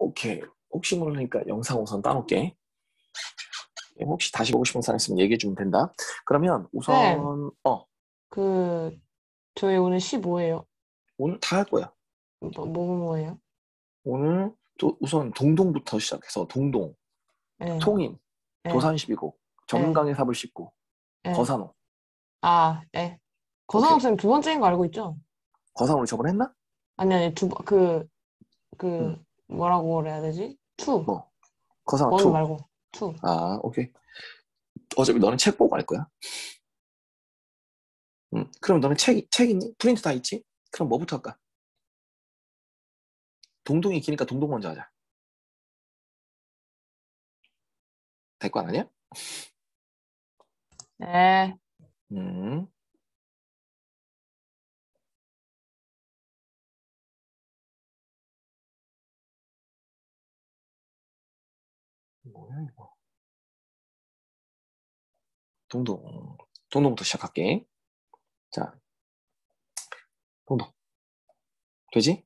오케이. 혹시 모르니까 영상 우선 따놓을게. 혹시 다시 보고 싶은 사람 있으면 얘기해주면 된다. 그러면 네, 우선 그, 저희 오늘 15예요. 오늘 다 할 거야. 뭐예요? 오늘 우선 동동부터 시작해서 동동, 네, 통인, 네, 도산시비고, 네, 점강의 삽을 씹고, 네. 거산호. 아, 네. 거상학 오케이. 쌤 두 번째인 거 알고 있죠? 거산호 우리 저번에 했나? 아니, 응. 뭐라고 그래야 되지? 투. 뭐 거산호 원 2. 말고, 투. 아, 오케이. 어차피 너는 책 보고 할 거야. 응. 그럼 너는 책 있니? 프린트 다 있지? 그럼 뭐부터 할까? 동동이 기니까 동동 먼저 하자. 될 거 아니야? 네. 음. 뭐야 이거? 동동. 동동부터 시작할게. 자, 동동. 되지?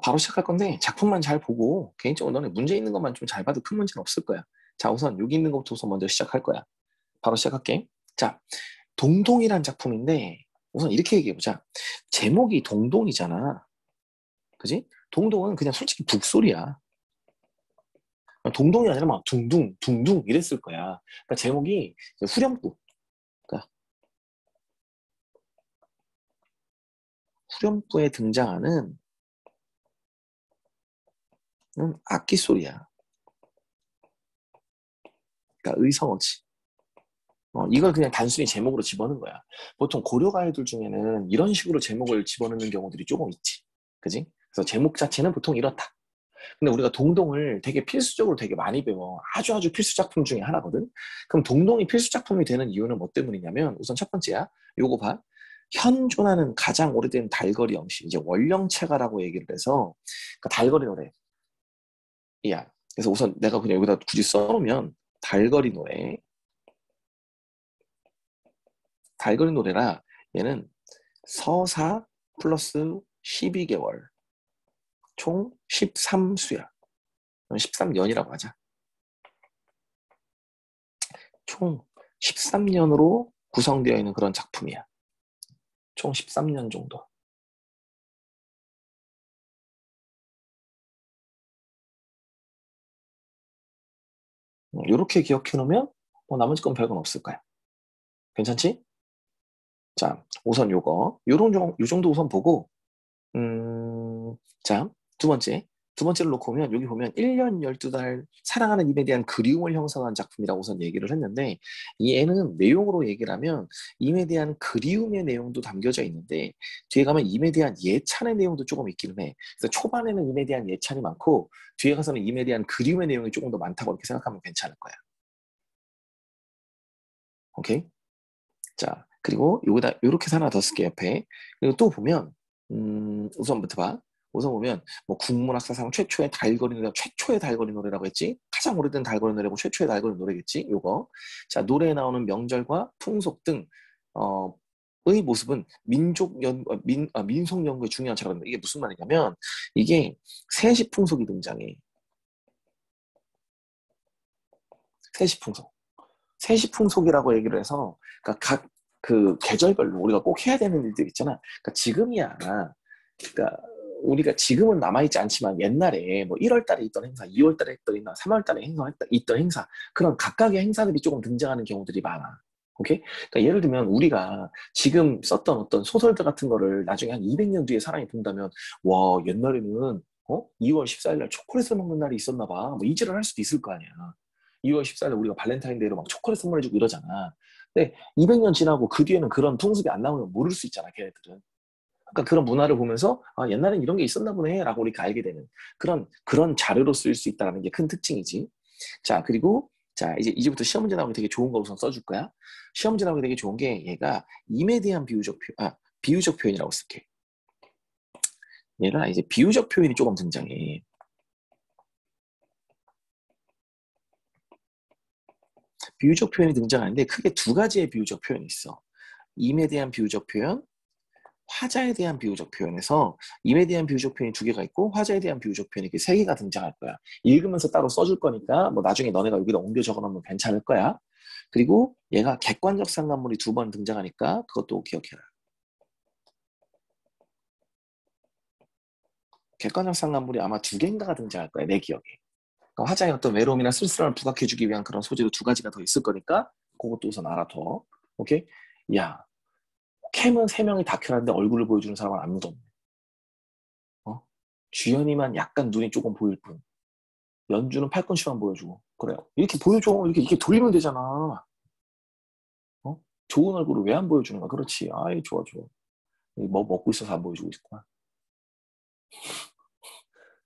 바로 시작할 건데 작품만 잘 보고 개인적으로 너네 문제 있는 것만 좀 잘 봐도 큰 문제는 없을 거야. 자, 우선 여기 있는 것부터 우선 먼저 시작할 거야. 바로 시작할게. 자, 동동이란 작품인데 우선 이렇게 얘기해보자. 제목이 동동이잖아. 그지? 동동은 그냥 솔직히 북소리야. 동동이 아니라 막 둥둥, 둥둥 이랬을 거야. 그러니까 제목이 후렴구. 그러니까 후렴구에 등장하는 악기 소리야. 그러니까 의성어지. 이걸 그냥 단순히 제목으로 집어넣은 거야. 보통 고려 가요들 중에는 이런 식으로 제목을 집어넣는 경우들이 조금 있지. 그지? 그래서 제목 자체는 보통 이렇다. 근데 우리가 동동을 되게 필수적으로 되게 많이 배워. 아주 아주 필수 작품 중에 하나거든. 그럼 동동이 필수 작품이 되는 이유는 뭐 때문이냐면 우선 첫 번째야. 요거 봐. 현존하는 가장 오래된 달거리 영시, 이제 원령체가라고 얘기를 해서 그 달거리 노래야. 그래서 우선 내가 그냥 여기다 굳이 써놓으면 달거리 노래, 달거리 노래라 얘는 서사 플러스 12개월, 총 13수야. 13년이라고 하자. 총 13년으로 구성되어 있는 그런 작품이야. 총 13년 정도. 이렇게 기억해 놓으면 나머지 건 별건 없을 거야. 괜찮지? 자, 우선 요 정도 우선 보고, 자, 두 번째. 두 번째로 놓고 보면, 여기 보면 1년 12달 사랑하는 임에 대한 그리움을 형성한 작품이라고 우선 얘기를 했는데, 이 애는 내용으로 얘기를 하면, 임에 대한 그리움의 내용도 담겨져 있는데, 뒤에 가면 임에 대한 예찬의 내용도 조금 있기는 해. 그래서 초반에는 임에 대한 예찬이 많고, 뒤에 가서는 임에 대한 그리움의 내용이 조금 더 많다고 이렇게 생각하면 괜찮을 거야. 오케이? 자, 그리고 여기다 이렇게 하나 더 쓸게 옆에. 그리고 또 보면 우선부터 봐. 우선 보면 뭐 국문학사상 최초의 달거리 노래, 최초의 달거리 노래라고 했지. 가장 오래된 달거리 노래고 최초의 달거리 노래겠지. 요거. 자, 노래에 나오는 명절과 풍속 등 의 모습은 민속 연구의 중요한 자료입니다. 이게 무슨 말이냐면 이게 세시풍속이 등장해. 세시풍속. 세시풍속이라고 얘기를 해서 그러니까 각 그 계절별로 우리가 꼭 해야 되는 일들 있잖아. 그러니까 지금이야. 그러니까 우리가 지금은 남아있지 않지만 옛날에 뭐 1월 달에 있던 행사, 2월 달에 있던 행사, 3월 달에 있던 행사 그런 각각의 행사들이 조금 등장하는 경우들이 많아. 오케이? 그러니까 예를 들면 우리가 지금 썼던 어떤 소설들 같은 거를 나중에 한 200년 뒤에 사람이 본다면 와 옛날에는 2월 14일 날 초콜릿을 먹는 날이 있었나 봐. 뭐 이질을 할 수도 있을 거 아니야. 2월 14일 날 우리가 발렌타인데이로 막 초콜릿 선물해주고 이러잖아. 근데 200년 지나고 그 뒤에는 그런 풍습이 안 나오면 모를 수 있잖아, 걔네들은. 그러니까 그런 문화를 보면서 아, 옛날엔 이런 게 있었나 보네라고 우리가 알게 되는 그런 자료로 쓰일 수 있다는 게 큰 특징이지. 자, 그리고 자, 이제부터 시험 문제 나오면 되게 좋은 거 우선 써줄 거야. 시험 문제 나오면 되게 좋은 게 얘가 임에 대한 비유적 표현이라고 쓸게. 얘가 이제 비유적 표현이 조금 등장해. 비유적 표현이 등장하는데 크게 두 가지의 비유적 표현이 있어. 임에 대한 비유적 표현, 화자에 대한 비유적 표현에서 임에 대한 비유적 표현이 2개가 있고 화자에 대한 비유적 표현이 3개가 등장할 거야. 읽으면서 따로 써줄 거니까 뭐 나중에 너네가 여기다 옮겨 적어놓으면 괜찮을 거야. 그리고 얘가 객관적 상관물이 2번 등장하니까 그것도 기억해라. 객관적 상관물이 아마 2개인가가 등장할 거야, 내 기억에. 그러니까 화자의 어떤 외로움이나 쓸쓸함을 부각해주기 위한 그런 소재도 2가지가 더 있을 거니까 그것도 우선 알아둬. 오케이? 야, 캠은 3명이 다 켜놨는데 얼굴을 보여주는 사람은 아무도 없네. 주연이만 약간 눈이 조금 보일 뿐. 연주는 팔꿈치만 보여주고. 그래요. 이렇게 보여줘. 이렇게 돌리면 되잖아. 좋은 얼굴을 왜 안 보여주는 거야? 그렇지. 아이, 좋아, 좋아. 뭐 먹고 있어서 안 보여주고 있구나.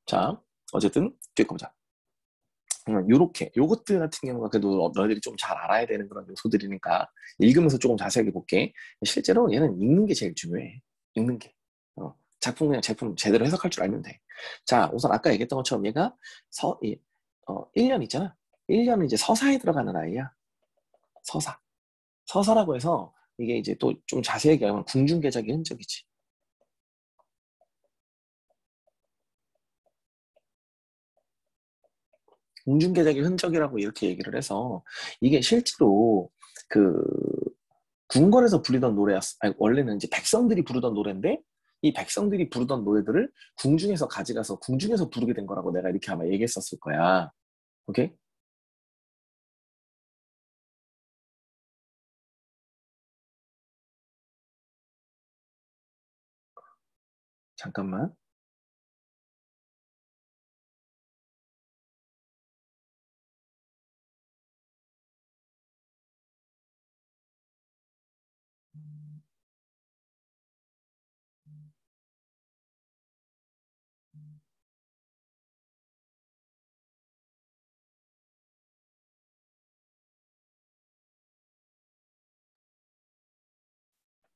자, 어쨌든 뒤에 거 보자. 요렇게 요것들 같은 경우가 그래도 너희들이 좀 잘 알아야 되는 그런 요소들이니까 읽으면서 조금 자세하게 볼게. 실제로 얘는 읽는 게 제일 중요해. 읽는 게. 작품 그냥 작품 제대로 해석할 줄 알면 돼. 자, 우선 아까 얘기했던 것처럼 얘가 1년 있잖아. 1년은 이제 서사에 들어가는 아이야. 서사. 서사라고 해서 이게 이제 또 좀 자세하게 하면 궁중계작의 흔적이지. 궁중계작의 흔적이라고 이렇게 얘기를 해서 이게 실제로 그 궁궐에서 부르던 노래였어. 아니, 원래는 이제 백성들이 부르던 노래인데 이 백성들이 부르던 노래들을 궁중에서 가져가서 궁중에서 부르게 된 거라고 내가 이렇게 아마 얘기했었을 거야. 오케이? 잠깐만.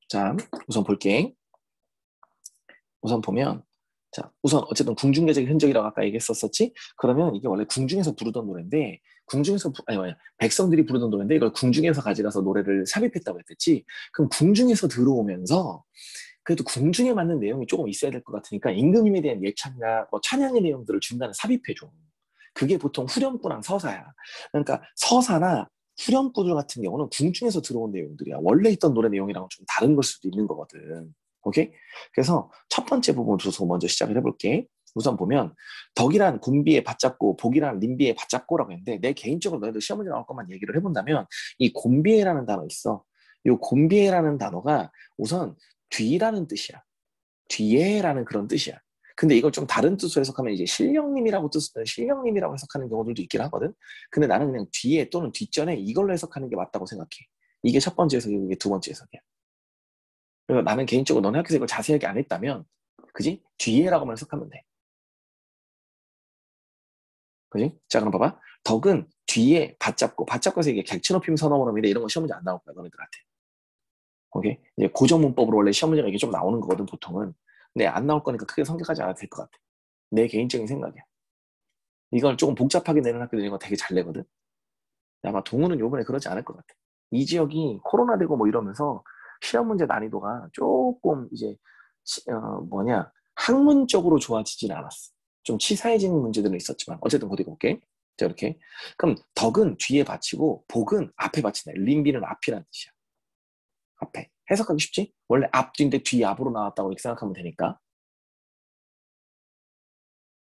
자, 우선 볼게. 우선 보면 자, 우선 어쨌든 궁중계적의 흔적이라고 아까 얘기했었었지? 그러면 이게 원래 궁중에서 부르던 노래인데 아니 뭐야 백성들이 부르던 노래인데 이걸 궁중에서 가져가서 노래를 삽입했다고 했댔지? 그럼 궁중에서 들어오면서 그래도 궁중에 맞는 내용이 조금 있어야 될 것 같으니까 임금님에 대한 예찬이나 뭐 찬양의 내용들을 중간에 삽입해줘. 그게 보통 후렴구랑 서사야. 그러니까 서사나 후렴구들 같은 경우는 궁중에서 들어온 내용들이야. 원래 있던 노래 내용이랑은 좀 다른 걸 수도 있는 거거든. 오케이? 그래서 첫 번째 부분부터 먼저 시작을 해볼게. 우선 보면 덕이란 곤비에 받잡고 복이란 림비에 받잡고라고 했는데 내 개인적으로 너희들 시험 문제 나올 것만 얘기를 해본다면 이 곤비에라는 단어 있어. 이 곤비에라는 단어가 우선 뒤라는 뜻이야. 뒤에라는 그런 뜻이야. 근데 이걸 좀 다른 뜻으로 해석하면 이제 신령님이라고 해석하는 경우들도 있긴 하거든. 근데 나는 그냥 뒤에 또는 뒷전에 이걸로 해석하는 게 맞다고 생각해. 이게 첫 번째 해석이고 이게 두 번째 해석이야. 그래서 나는 개인적으로 너네 학교에서 이걸 자세하게 안 했다면 그지? 뒤에라고만 해석하면 돼. 그지? 자 그럼 봐봐. 덕은 뒤에 받잡고에서 이게 객체 높임 선어원음인데 이런 거 시험 문제 안 나올 거야 너네들한테. 오케이? 이제 고정문법으로 원래 시험 문제가 이게 좀 나오는 거거든 보통은. 근데 안 나올 거니까 크게 성격하지 않아도 될 것 같아. 내 개인적인 생각이야. 이걸 조금 복잡하게 내는 학교들 이거 되게 잘 내거든. 아마 동우는 요번에 그러지 않을 것 같아. 이 지역이 코로나 되고 뭐 이러면서 시험 문제 난이도가 조금 이제 학문적으로 좋아지진 않았어. 좀 치사해지는 문제들은 있었지만 어쨌든 곧 읽어볼게. 자 이렇게 그럼 덕은 뒤에 받치고 복은 앞에 받친다. 림비는 앞이라는 뜻이야. 앞에 해석하기 쉽지? 원래 앞뒤인데 뒤 앞으로 나왔다고 이렇게 생각하면 되니까.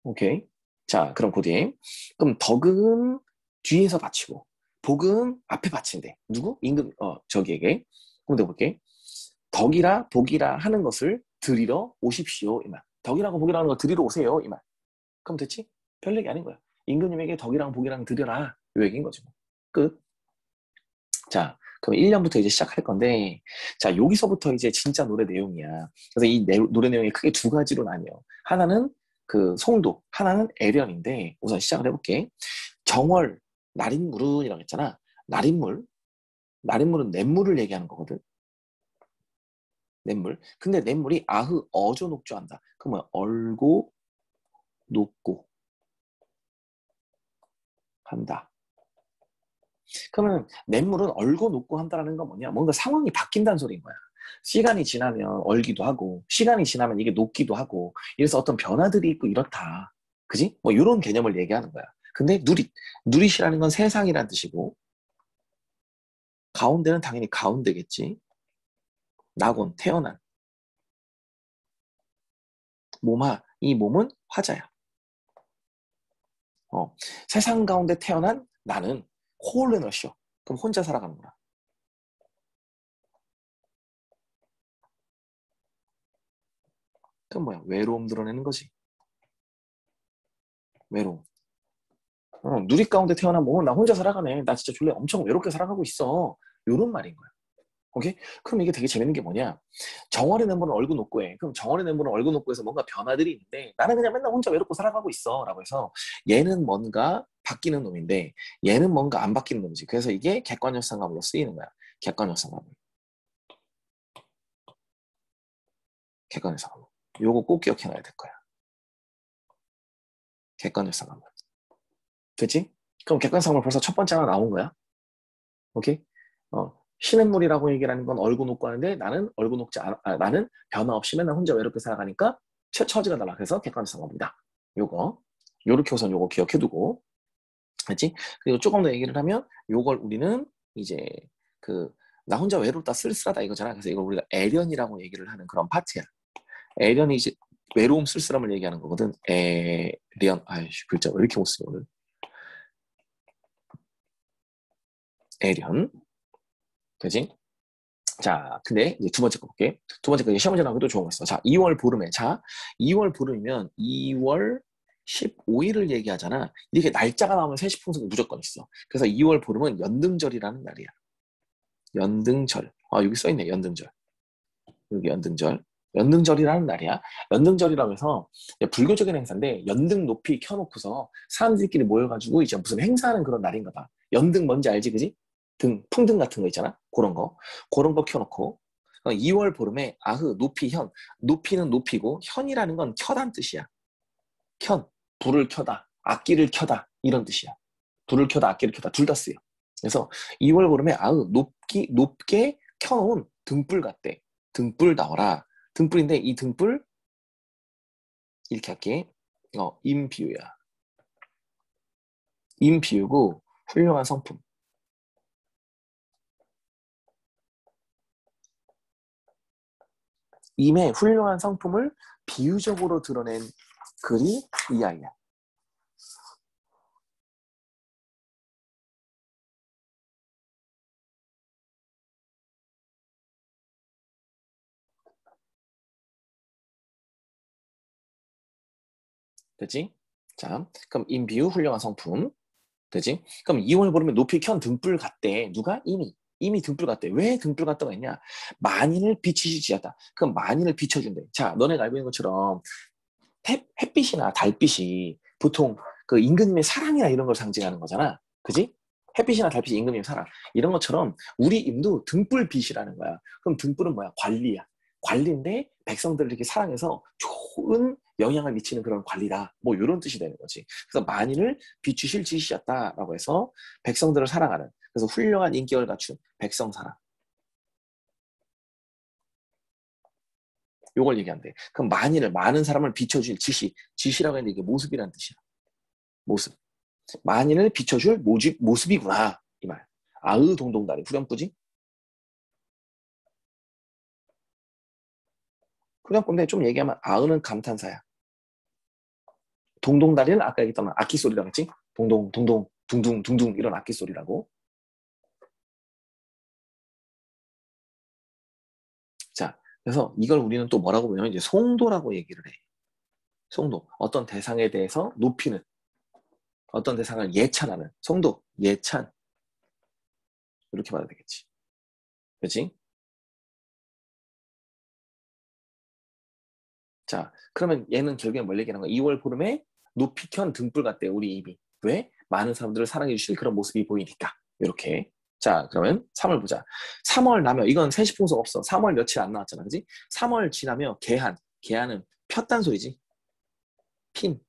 오케이. 자, 그럼 고딩. 그럼 덕은 뒤에서 받치고, 복은 앞에 받친대. 누구? 임금, 저기에게. 그럼 내가 볼게. 덕이라 복이라 하는 것을 드리러 오십시오. 이 말. 덕이라고 복이라는 걸 드리러 오세요. 이 말. 그럼 됐지? 별 얘기 아닌 거야. 임금님에게 덕이랑 복이랑 드려라. 요 얘기인 거지. 뭐. 끝. 자, 그럼 1년부터 이제 시작할 건데, 자, 여기서부터 이제 진짜 노래 내용이야. 그래서 이 노래 내용이 크게 2가지로 나뉘어. 하나는 그 송도, 하나는 애련인데, 우선 시작을 해볼게. 정월, 날인물은이라고 했잖아. 날인물, 날인물은 냇물을 얘기하는 거거든. 냇물. 근데 냇물이 아흐, 어조, 녹조 한다. 그러면 얼고, 녹고 한다. 그러면 냇물은 얼고 녹고 한다라는 건 뭐냐? 뭔가 상황이 바뀐다는 소리인 거야. 시간이 지나면 얼기도 하고, 시간이 지나면 이게 녹기도 하고, 이래서 어떤 변화들이 있고 이렇다. 그지? 뭐 이런 개념을 얘기하는 거야. 근데 누릿이라는 건 세상이란 뜻이고, 가운데는 당연히 가운데겠지. 낙원, 태어난. 이 몸은 화자야. 세상 가운데 태어난 나는 홀레너쇼. 그럼 혼자 살아가는 거야. 그럼 뭐야? 외로움 드러내는 거지. 외로움. 누리 가운데 태어난 몸은 나 혼자 살아가네. 나 진짜 졸래 엄청 외롭게 살아가고 있어. 요런 말인 거야. 오케이? 그럼 이게 되게 재밌는 게 뭐냐? 정월의 내모는 얼굴 놓고 해. 그럼 정월의 내모는 얼굴 놓고 해서 뭔가 변화들이 있는데 나는 그냥 맨날 혼자 외롭고 살아가고 있어. 라고 해서 얘는 뭔가 바뀌는 놈인데 얘는 뭔가 안 바뀌는 놈이지. 그래서 이게 객관적상감으로 쓰이는 거야. 객관적상감. 객관적상감. 요거 꼭 기억해놔야 될 거야. 객관적상감. 그치? 그럼 객관상감 벌써 첫 번째 하나 나온 거야. 오케이? 신앤물이라고 얘기를 하는 건 얼굴 놓고 하는데 나는 얼굴 놓지 않아, 나는 변화 없이 맨날 혼자 외롭게 살아가니까 처지가 달라. 그래서 객관성입니다. 요거 요렇게 우선 요거 기억해두고, 그렇지? 그리고 조금 더 얘기를 하면 요걸 우리는 이제 나 혼자 외롭다 쓸쓸하다 이거잖아. 그래서 이걸 우리가 애련이라고 얘기를 하는 그런 파트야. 애련이 이제 외로움 쓸쓸함을 얘기하는 거거든. 애련. 아이씨, 글자 왜 이렇게 못 쓰냐 오늘. 애련. 그지? 자, 근데 이제 두 번째 거 볼게. 두 번째 거 시험 문제 나오기도 좋은 거 있어. 자, 2월 보름에. 자, 2월 보름이면 2월 15일을 얘기하잖아. 이렇게 날짜가 나오면 세시풍속이 무조건 있어. 그래서 2월 보름은 연등절이라는 날이야. 연등절. 여기 써있네. 연등절. 여기 연등절. 연등절이라는 날이야. 연등절이라고 해서 불교적인 행사인데 연등 높이 켜놓고서 사람들끼리 모여가지고 이제 무슨 행사하는 그런 날인가 봐. 연등 뭔지 알지, 그지? 풍등 같은 거 있잖아. 그런 거 켜놓고 2월 보름에 높이 현. 높이는 높이고 현이라는 건 켜단 뜻이야. 현, 불을 켜다, 악기를 켜다 이런 뜻이야. 불을 켜다, 악기를 켜다 둘 다 쓰여. 그래서 2월 보름에 높게 켜놓은 등불 같대. 등불 나와라. 등불인데 이 등불 이렇게 할게. 임비유야. 임비유고 훌륭한 성품. 임의 훌륭한 성품을 비유적으로 드러낸 글이 이 아이야. 되지? 자, 그럼 임비유 훌륭한 성품. 되지? 그럼 2월 보름에 높이 켠 등불 같대. 누가? 이미 등불 같대. 왜 등불 같다고 했냐? 만인을 비추시지 않다. 그럼 만인을 비춰준대. 자, 너네가 알고 있는 것처럼 햇빛이나 달빛이 보통 그 임금님의 사랑이나 이런 걸 상징하는 거잖아. 그지? 햇빛이나 달빛이 임금님의 사랑. 이런 것처럼 우리 임도 등불빛이라는 거야. 그럼 등불은 뭐야? 관리야. 관리인데 백성들을 이렇게 사랑해서 좋은 영향을 미치는 그런 관리다. 뭐 이런 뜻이 되는 거지. 그래서 만인을 비추실 지시였다라고 해서 백성들을 사랑하는, 그래서 훌륭한 인격을 갖춘 백성 사랑. 요걸 얘기한대. 그럼 만인을, 많은 사람을 비춰줄 지시라고 했는데 이게 모습이라는 뜻이야. 모습. 만인을 비춰줄 모습이구나. 이 말. 동동다리. 후렴구지? 후렴구인데 좀 얘기하면 아으는 감탄사야. 동동다리는 아까 얘기했던 악기 소리라고 했지? 동동, 동동, 둥둥, 둥둥 이런 악기 소리라고. 자, 그래서 이걸 우리는 또 뭐라고 보냐면 이제 송도라고 얘기를 해. 송도. 어떤 대상에 대해서 높이는, 어떤 대상을 예찬하는. 송도, 예찬. 이렇게 말해야 되겠지. 그렇지? 자, 그러면 얘는 결국엔 뭘 얘기하는 거야? 2월 보름에 높이 켠 등불 같대, 우리 입이. 왜? 많은 사람들을 사랑해 주실 그런 모습이 보이니까. 이렇게. 자, 그러면 3월 보자. 3월 나면, 이건 세시풍속 없어. 3월 며칠 안 나왔잖아. 그지? 3월 지나면 개한. 개한은 폈단 소리지. 핀.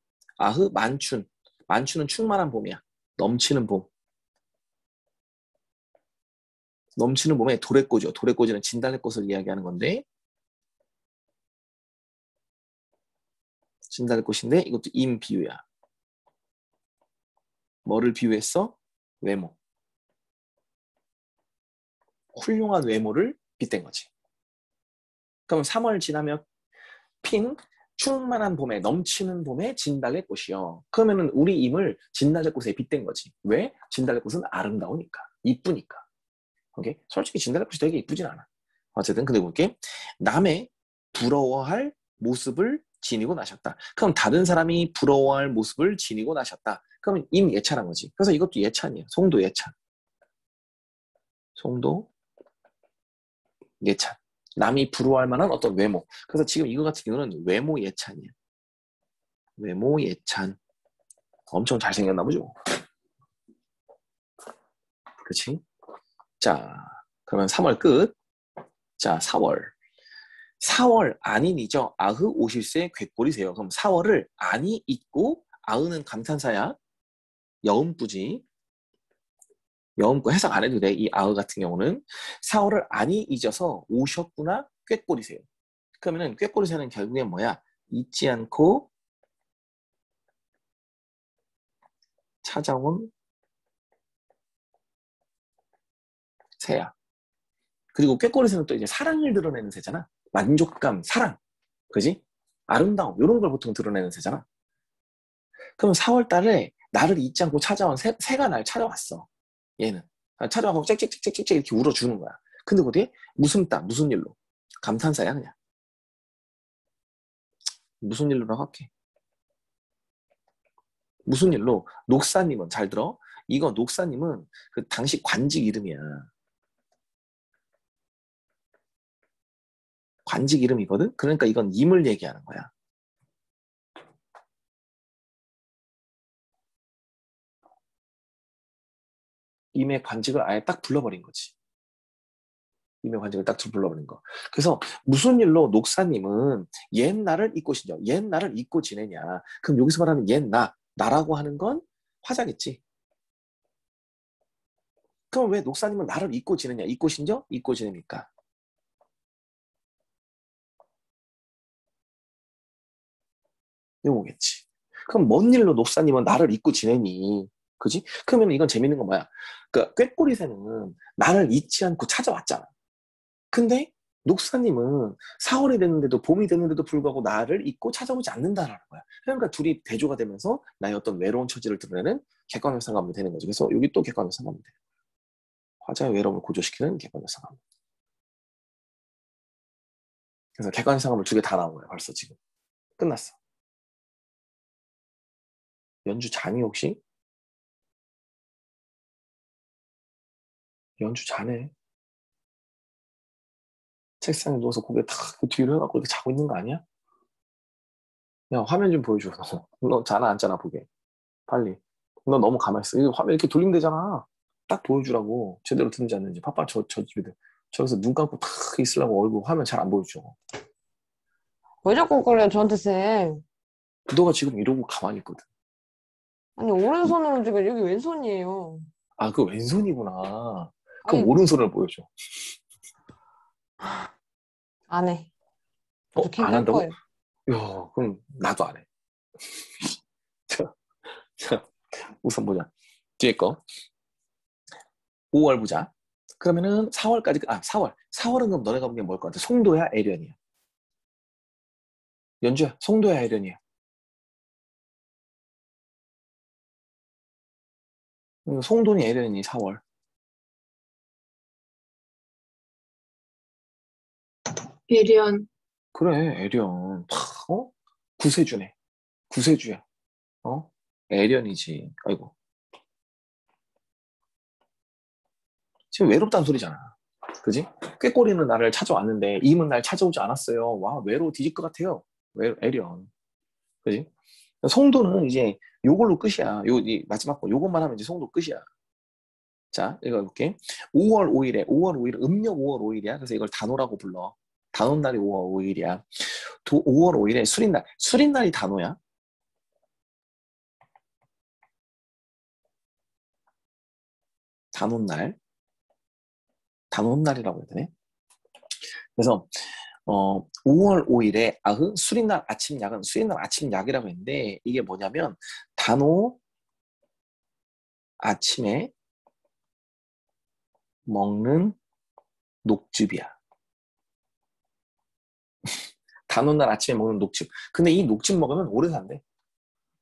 만춘. 만춘은 충만한 봄이야. 넘치는 봄. 넘치는 봄에 도래꽃이요. 도래꽃이는 진달래꽃을 이야기하는 건데 진달래꽃인데 이것도 임 비유야. 뭐를 비유했어? 외모. 훌륭한 외모를 빗댄 거지. 그럼 3월 지나면 핀 충만한 봄에 넘치는 봄에 진달래꽃이요. 그러면은 우리 임을 진달래꽃에 빗댄 거지. 왜? 진달래꽃은 아름다우니까. 이쁘니까. 오케이? 솔직히 진달래꽃이 되게 이쁘진 않아. 어쨌든 근데 볼게. 남의 부러워할 모습을 지니고 나셨다. 그럼 다른 사람이 부러워할 모습을 지니고 나셨다. 그러면 임예찬한 거지. 그래서 이것도 예찬이야. 송도 예찬. 송도 예찬. 남이 부러워할 만한 어떤 외모. 그래서 지금 이거 같은 경우는 외모 예찬이야. 외모 예찬. 엄청 잘생겼나 보죠. 그치? 자, 그러면 3월 끝. 자, 4월. 4월 안인이죠. 아흐 오실세 괴꼴이세요. 그럼 4월을 안이 있고 아흐는 감탄사야. 여음부지. 여음부 해석 안 해도 돼. 이 아흐 같은 경우는 4월을 안이 잊어서 오셨구나 꾀꼬리세요. 그러면은 꾀꼬리세는 결국엔 뭐야? 잊지 않고 찾아온 새야. 그리고 꾀꼬리새는 또 이제 사랑을 드러내는 새잖아. 만족감, 사랑. 그지? 아름다움. 이런 걸 보통 드러내는 새잖아. 그럼 4월 달에 나를 잊지 않고 찾아온 새가 날 찾아왔어. 얘는. 찾아와서 짹짹짹짹짹 이렇게 울어주는 거야. 근데 어디? 무슨 땅, 무슨 일로? 감탄사야, 그냥. 무슨 일로라고 할게. 무슨 일로? 녹사님은, 잘 들어. 이거 녹사님은 그 당시 관직 이름이야. 관직 이름이거든? 그러니까 이건 임을 얘기하는 거야. 임의 관직을 아예 딱 불러버린 거지. 임의 관직을 딱 불러버린 거. 그래서 무슨 일로 녹사님은 옛날을 잊고 지내냐? 옛날을 잊고 지내냐? 그럼 여기서 말하는 옛나, 나라고 하는 건 화자겠지. 그럼 왜 녹사님은 나를 잊고 지내냐? 잊고 신죠? 잊고 지내니까. 요거겠지. 그럼 뭔 일로 녹사님은 나를 잊고 지내니? 그지? 그러면 이건 재밌는 건 뭐야? 그 꾀꼬리새는 나를 잊지 않고 찾아왔잖아. 근데 녹사님은 4월이 됐는데도 봄이 됐는데도 불구하고 나를 잊고 찾아오지 않는다라는 거야. 그러니까 둘이 대조가 되면서 나의 어떤 외로운 처지를 드러내는 객관현상감이 되는 거지. 그래서 여기 또 객관현상감이 돼. 화자의 외로움을 고조시키는 객관현상감. 그래서 객관현상감을 두 개 다 나온 거야. 벌써 지금. 끝났어. 연주 자니 혹시? 연주 자네. 책상에 누워서 고개 탁 뒤로 해갖고 이렇게 자고 있는 거 아니야? 야, 화면 좀 보여줘. 너 자나 안 자나 보게. 빨리. 너 너무 가만있어. 이거 화면 이렇게 돌리면 되잖아. 딱 보여주라고. 제대로 듣는지 안 듣는지. 파파 저 집에 저기서 눈 감고 탁 있으려고 얼굴 화면 잘 안 보여줘. 왜 자꾸 그래요, 저한테 쌤? 너가 지금 이러고 가만히 있거든. 아니, 오른손으로 지금 여기 왼손이에요. 아, 그 왼손이구나. 그럼 아니, 오른손을 보여줘. 안 해. 저 캠 안 끌 한다고? 거예요. 야, 그럼 나도 안 해. 자, 자, 우선 보자. 뒤에 거. 5월 보자. 그러면은 4월까지, 4월. 4월은 그럼 너네가 보기엔 뭘 것 같아? 송도야, 애련이야? 연주야, 송도야, 애련이야? 송도니 애련이니, 4월. 예리한. 그래, 애련. 구세주네. 구세주야. 애련이지. 아이고. 지금 외롭다는 소리잖아. 그지? 꾀꼬리는 나를 찾아왔는데 임은 날 찾아오지 않았어요. 와, 외로워 뒤질 것 같아요. 애련. 그지? 송도는 이제 요걸로 끝이야. 이 마지막 거 요것만 하면 이제 송도 끝이야. 자, 읽어볼게. 5월 5일에 5월 5일 음력 5월 5일이야. 그래서 이걸 단오라고 불러. 단오날이 5월 5일이야. 5월 5일에 수린날. 수린날이 단오야. 단오날. 단오날이라고 해야 되네. 그래서 5월 5일에 수린날 아침 약은 수린날 아침 약이라고 했는데 이게 뭐냐면 단오 아침에 먹는 녹즙이야. 단오날 아침에 먹는 녹즙. 근데 이 녹즙 먹으면 오래 산대.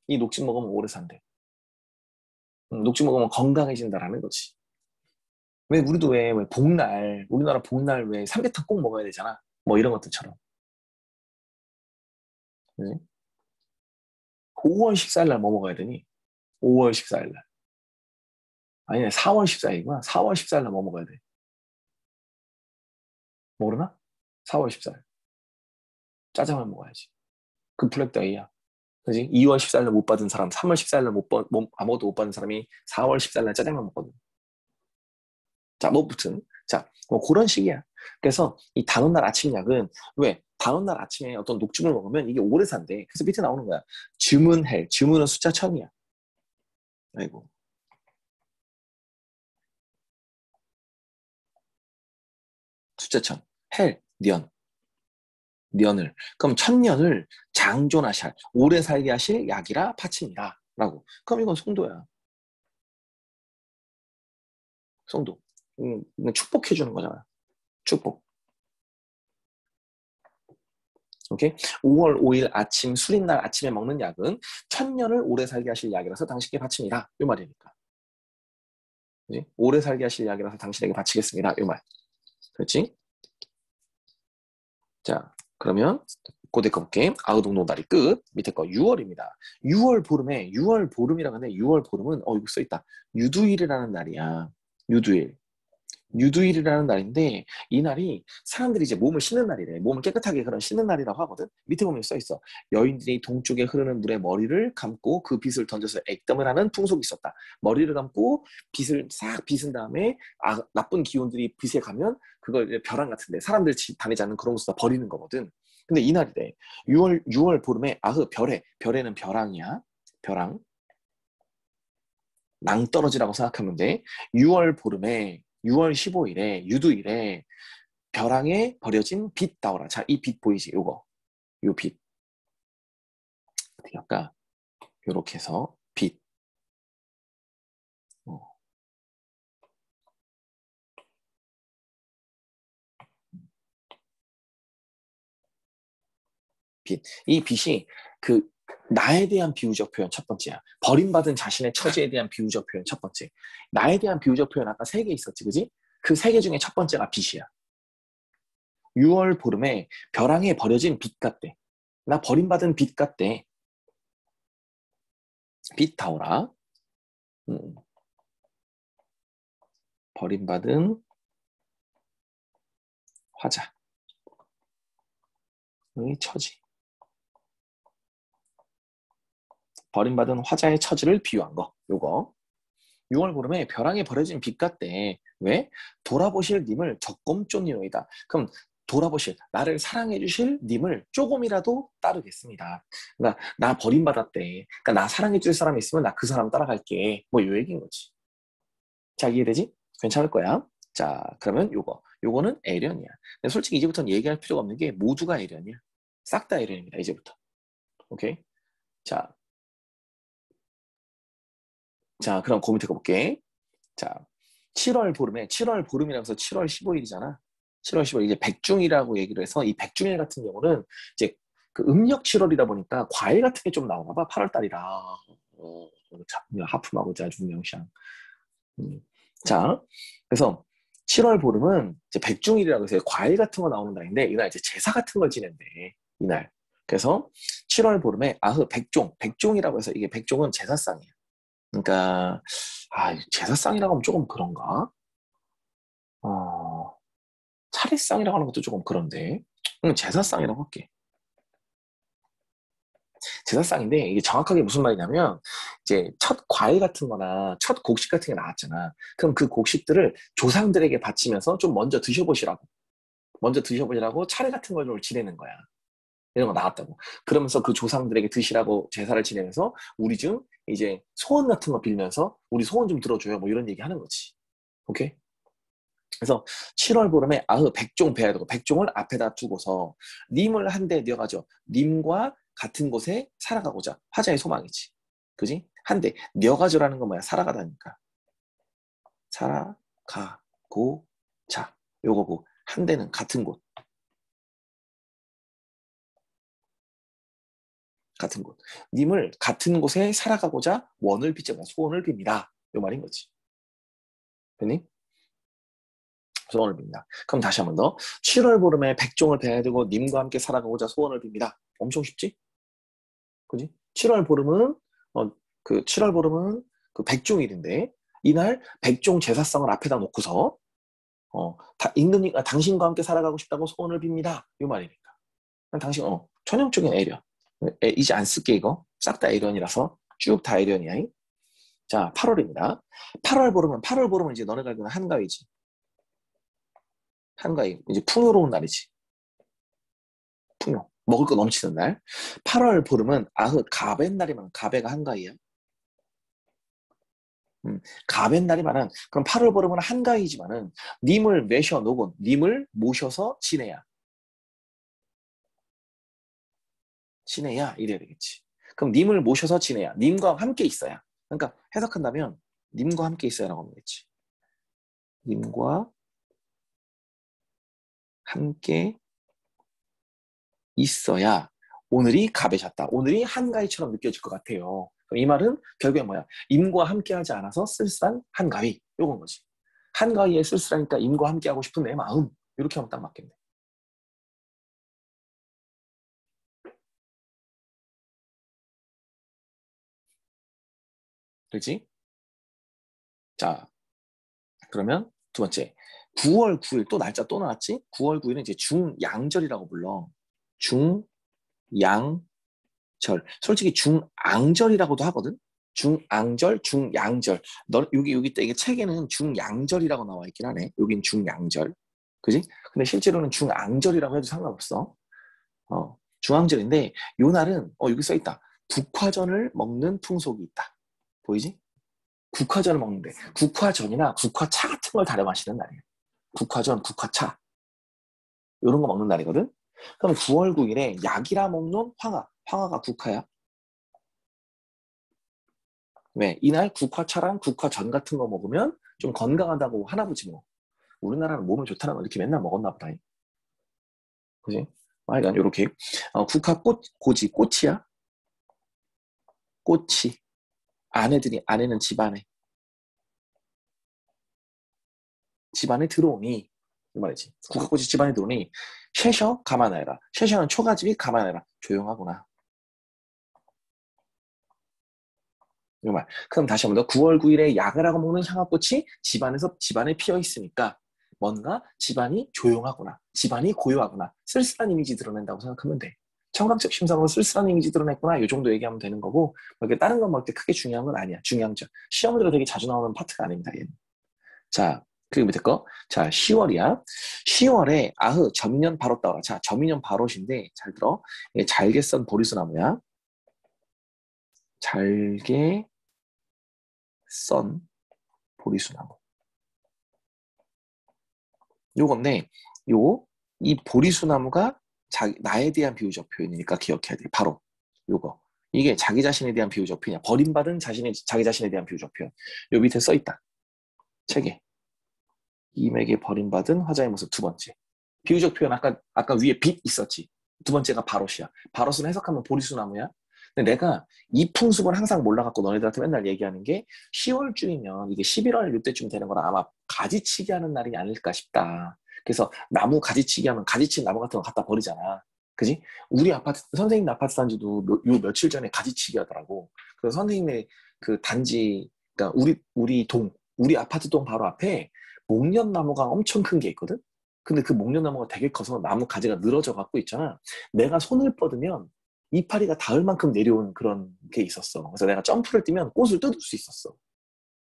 이 녹즙 먹으면 오래 산대. 녹즙 먹으면 건강해진다라는 거지. 왜 우리도 왜 복날, 우리나라 복날 왜 삼계탕 꼭 먹어야 되잖아. 뭐 이런 것들처럼. 그지? 5월 14일 날 뭐 먹어야 되니? 5월 14일 날. 아니네, 4월 14일이구나. 4월 14일 날 뭐 먹어야 돼? 모르나? 4월 14일. 짜장면 먹어야지. 그 블랙데이야. 그지? 2월 14일 날 못 받은 사람, 3월 14일 날 아무것도 못 받은 사람이 4월 14일 날 짜장면 먹거든. 자, 뭐, 무튼. 자, 뭐, 그런 식이야. 그래서 이 단오날 아침 약은 왜? 단오날 아침에 어떤 녹즙을 먹으면 이게 오래 산대. 그래서 밑에 나오는 거야. 주문헬. 주문은 숫자 1000이야. 아이고. 숫자 1000. 헬, 년을. 그럼 1000년을 장존하실, 오래 살게 하실 약이라 바칩니다. 라고. 그럼 이건 송도야. 송도. 축복해주는 거잖아. 축복. 오케이? 5월 5일 아침, 수린날 아침에 먹는 약은 1000년을 오래 살게 하실 약이라서 당신에게 바칩니다. 이 말이니까. 그치? 오래 살게 하실 약이라서 당신에게 바치겠습니다. 이 말. 그렇지? 자, 그러면 고대 거 볼게. 아우동노다리 끝. 밑에 거 6월입니다. 6월 보름에 6월 보름이라고 하는데 6월 보름은 이거 써있다. 유두일이라는 날이야. 유두일이라는 날인데 이 날이 사람들이 이제 몸을 씻는 날이래. 몸을 깨끗하게 그런 씻는 날이라고 하거든. 밑에 보면 써있어. 여인들이 동쪽에 흐르는 물에 머리를 감고 그 빗을 던져서 액담을 하는 풍속이 있었다. 머리를 감고 빗을 싹 빗은 다음에 나쁜 기운들이 빗에 가면 그걸 벼랑 같은데 사람들 다니지 않는 그런 곳에다 버리는 거거든. 근데 이 날이래. 6월 보름에 별에는 벼랑이야. 벼랑. 낭떠러지라고 생각하면 돼. 6월 보름에 6월 15일에 유두일에 벼랑에 버려진 빛 나오라. 자, 이 빛 보이지? 요거. 요 빛. 어떻게 할까? 요렇게 해서 빛. 빛. 이 빛이 그 나에 대한 비유적 표현 첫 번째야. 버림받은 자신의 처지에 대한 비유적 표현 첫 번째. 나에 대한 비유적 표현 아까 3개 있었지, 그지? 그 3개 중에 첫 번째가 빛이야. 6월 보름에 벼랑에 버려진 빛 같대. 나 버림받은 빛 같대. 빛 타오라. 버림받은 화자의 처지. 버림받은 화자의 처지를 비유한 거. 요거. 6월 보름에 벼랑에 버려진 빛 같대. 왜? 돌아보실 님을 적검존이로이다. 그럼 돌아보실, 나를 사랑해 주실 님을 조금이라도 따르겠습니다. 그러니까 나 버림받았대. 그러니까 나 사랑해 줄 사람이 있으면 나 그 사람 따라갈게. 뭐 요 얘기인 거지. 자, 이해되지? 괜찮을 거야. 자, 그러면 요거는 애련이야. 근데 솔직히 이제부터는 얘기할 필요가 없는 게 모두가 애련이야. 싹 다 애련입니다. 이제부터. 오케이? 자, 그럼 그 밑에 거 볼게. 자, 7월 보름이라고 해서 7월 15일이잖아. 7월 15일 이제 백중이라고 얘기를 해서 이 백중일 같은 경우는 이제 그 음력 7월이다 보니까 과일 같은 게 좀 나오나 봐. 8월 달이라. 하품하고 자주 명상. 자, 그래서 7월 보름은 이제 백중일이라고 해서 과일 같은 거 나오는 날인데 이날 이제 제사 같은 걸 지낸대. 이날. 그래서 7월 보름에 백종이라고 해서 이게 백종은 제사상이야. 그러니까 제사상이라고 하면 조금 그런가? 차례상이라고 하는 것도 조금 그런데 제사상이라고 할게. 제사상인데 이게 정확하게 무슨 말이냐면 이제 첫 과일 같은 거나 첫 곡식 같은 게 나왔잖아. 그럼 그 곡식들을 조상들에게 바치면서 좀 먼저 드셔보시라고 차례 같은 걸 좀 지내는 거야. 이런 거 나왔다고. 그러면서 그 조상들에게 드시라고 제사를 지내면서 우리 중 이제 소원 같은 거 빌면서 우리 소원 좀 들어줘요. 뭐 이런 얘기 하는 거지. 오케이? 그래서 7월 보름에 백종 배야 되고 백종을 앞에다 두고서 님을 한 대 뉘어가죠. 님과 같은 곳에 살아가고자. 화자의 소망이지. 그지? 한 대 뉘어가죠라는 건 뭐야? 살아가다니까. 살아가고자. 요거고 한 대는 같은 곳. 같은 곳. 님을 같은 곳에 살아가고자 원을 빚자가 소원을 빕니다. 요 말인 거지. 됐니? 소원을 빕니다. 그럼 다시 한 번 더. 7월 보름에 백종을 배야 되고 님과 함께 살아가고자 소원을 빕니다. 엄청 쉽지? 그지? 7월 보름은 그 7월 보름은 그 백종일인데 이날 백종 제사성을 앞에다 놓고서 당신과 함께 살아가고 싶다고 소원을 빕니다. 이 말이니까. 당신 전형적인 애련. 이제 안 쓸게 이거. 싹 다 애련이라서 쭉 다 애련이야. 자, 8월입니다. 8월 보름은 이제 너네가 알기로는 한가위지. 한가위. 이제 풍요로운 날이지. 풍요. 먹을 거 넘치는 날. 8월 보름은 가벤 날이 많아. 가베가 한가위야. 가벤 날이 많은. 그럼 8월 보름은 한가위지만은 님을 매셔 놓은 님을 모셔서 지내야 이래야 되겠지. 그럼 님을 모셔서 지내야 님과 함께 있어야. 그러니까 해석한다면 님과 함께 있어야라고 하면 되겠지. 님과 함께 있어야 오늘이 가베셨다. 오늘이 한가위처럼 느껴질 것 같아요. 그럼 이 말은 결국에 뭐야? 임과 함께 하지 않아서 쓸쓸한 한가위. 요건 거지. 한가위에 쓸쓸하니까 임과 함께 하고 싶은 내 마음. 이렇게 하면 딱 맞겠네. 그렇지? 자, 그러면 두 번째. 9월 9일 또 날짜 또 나왔지? 9월 9일은 이제 중양절이라고 불러. 중양절. 솔직히 중앙절이라고도 하거든. 중앙절, 중양절. 여기 이게 책에는 중양절이라고 나와 있긴 하네. 여긴 중양절. 그지? 근데 실제로는 중앙절이라고 해도 상관없어. 중앙절인데 요 날은 여기 써 있다. 국화전을 먹는 풍속이 있다. 보이지? 국화전을 먹는데 국화전이나 국화차 같은 걸 달여 마시는 날이에요. 국화전, 국화차 이런 거 먹는 날이거든. 그럼 9월 9일에 약이라 먹는 황화가 국화야. 왜? 이날 국화차랑 국화전 같은 거 먹으면 좀 건강하다고 하나 보지 뭐. 우리나라는 몸에 좋다는 거 이렇게 맨날 먹었나 보다. 그지? 그러니까 이렇게 국화꽃, 꽃이야. 꽃이 아내는 집안에 들어오니 이 말이지. 국화꽃이 집안에 들어오니 쉐셔 감안해라. 쉐셔는 초가집이 감안해라. 조용하구나. 이 말. 그럼 다시 한번 더. 9월 9일에 약을 하고 먹는 향화꽃이 집안에 피어 있으니까 뭔가 집안이 조용하구나. 집안이 고요하구나. 쓸쓸한 이미지 드러낸다고 생각하면 돼. 청각적 심사로 쓸쓸한 이미지 드러냈구나. 이 정도 얘기하면 되는 거고 이렇게 다른 건 먹을 때 크게 중요한 건 아니야. 중요한 점. 시험으로 되게 자주 나오는 파트가 아닙니다. 얘는. 자, 그리고 밑에 거. 자, 10월이야. 10월에 점인년 바롯 따라. 자, 점인년 바롯인데 잘 들어. 잘게 썬 보리수나무야. 잘게 썬 보리수나무. 요건데 이 보리수나무가 나에 대한 비유적 표현이니까 기억해야 돼. 바로 요거. 이게 자기 자신에 대한 비유적 표현이야. 버림받은 자기 자신에 대한 비유적 표현. 요 밑에 써 있다. 책에. 임에게 버림받은 화자의 모습 두 번째. 비유적 표현 아까 위에 빛 있었지. 두 번째가 바롯이야. 바롯은 해석하면 보리수나무야. 근데 내가 이 풍습을 항상 몰라갖고 너네들한테 맨날 얘기하는 게 10월쯤이면 이게 11월 이때쯤 되는 거라 아마 가지치기 하는 날이 아닐까 싶다. 그래서 나무 가지치기 하면 가지친 나무 같은 거 갖다 버리잖아. 그지? 우리 아파트, 선생님 아파트 단지도 며칠 전에 가지치기 하더라고. 그래서 선생님의 그 단지, 그러니까 우리 아파트 동 바로 앞에 목련나무가 엄청 큰 게 있거든? 근데 그 목련나무가 되게 커서 나무 가지가 늘어져 갖고 있잖아. 내가 손을 뻗으면 이파리가 닿을 만큼 내려온 그런 게 있었어. 그래서 내가 점프를 뛰면 꽃을 뜯을 수 있었어.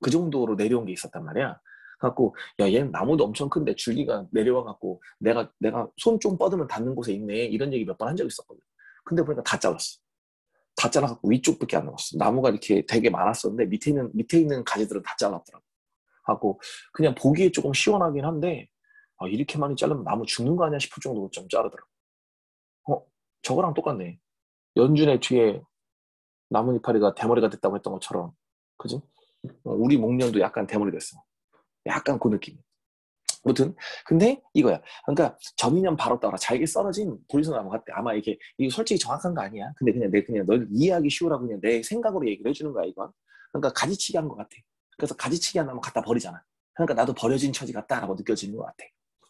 그 정도로 내려온 게 있었단 말이야. 갖고 야 얘는 나무도 엄청 큰데 줄기가 내려와갖고 내가 손 좀 뻗으면 닿는 곳에 있네. 이런 얘기 몇 번 한 적 있었거든. 근데 보니까 다 잘랐어. 다 잘라갖고 위쪽밖에 안 남았어. 나무가 이렇게 되게 많았었는데 밑에 있는 가지들은 다 잘랐더라고. 하고 그냥 보기에 조금 시원하긴 한데 이렇게 많이 자르면 나무 죽는 거 아니야 싶을 정도로 좀 자르더라고. 저거랑 똑같네. 연준의 뒤에 나뭇 이파리가 대머리가 됐다고 했던 것처럼, 그지? 우리 목련도 약간 대머리 됐어. 약간 그 느낌. 아무튼 근데 이거야. 그러니까 점이면 바로 따라 잘게 썰어진 보리수나무 같대. 아마 이게 솔직히 정확한 거 아니야. 근데 그냥 널 이해하기 쉬우라고 그냥 내 생각으로 얘기를 해주는 거야 이건. 그러니까 가지치기 한 것 같아. 그래서 가지치기 한 나무 갖다 버리잖아. 그러니까 나도 버려진 처지 같다라고 느껴지는 것 같아.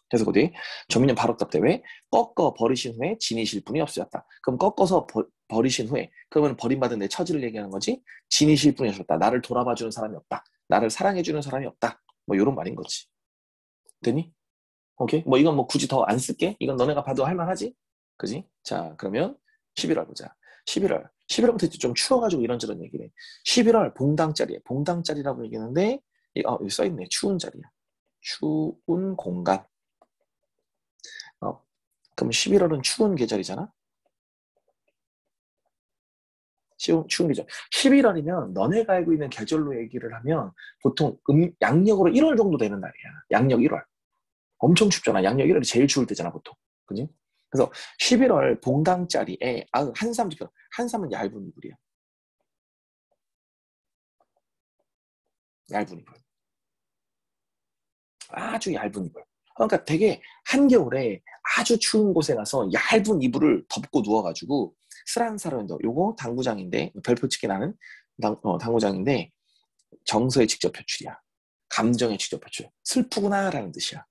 그래서 어디 점이면 바로 답대 왜 꺾어 버리신 후에 지니실 분이 없으셨다. 그럼 꺾어서 버리신 후에 그러면 버림받은 내 처지를 얘기하는 거지. 지니실 분이 없었다. 나를 돌아봐주는 사람이 없다. 나를 사랑해주는 사람이 없다. 뭐 이런 말인 거지. 되니? 오케이? 뭐 이건 뭐 굳이 더 안 쓸게. 이건 너네가 봐도 할만하지? 그지? 자, 그러면 11월 보자. 11월부터 좀 추워가지고 이런저런 얘기네. 11월 봉당짜리야. 봉당짜리라고 얘기하는데 여기 써있네. 추운 자리야. 추운 공간. 그럼 11월은 추운 계절이잖아? 추운 계절. 11월이면 너네가 알고 있는 계절로 얘기를 하면 보통 양력으로 1월 정도 되는 날이야. 양력 1월. 엄청 춥잖아. 양력 1월이 제일 추울 때잖아, 보통. 그지? 그래서 11월 봉당짜리에 한삼 지표. 한삼은 얇은 이불이야. 얇은 이불. 아주 얇은 이불. 그러니까 되게 한겨울에 아주 추운 곳에 가서 얇은 이불을 덮고 누워가지고 스란사른도 요거 당구장인데 별표 찍기 나는 당구장인데 정서의 직접 표출이야. 감정의 직접 표출. 슬프구나 라는 뜻이야.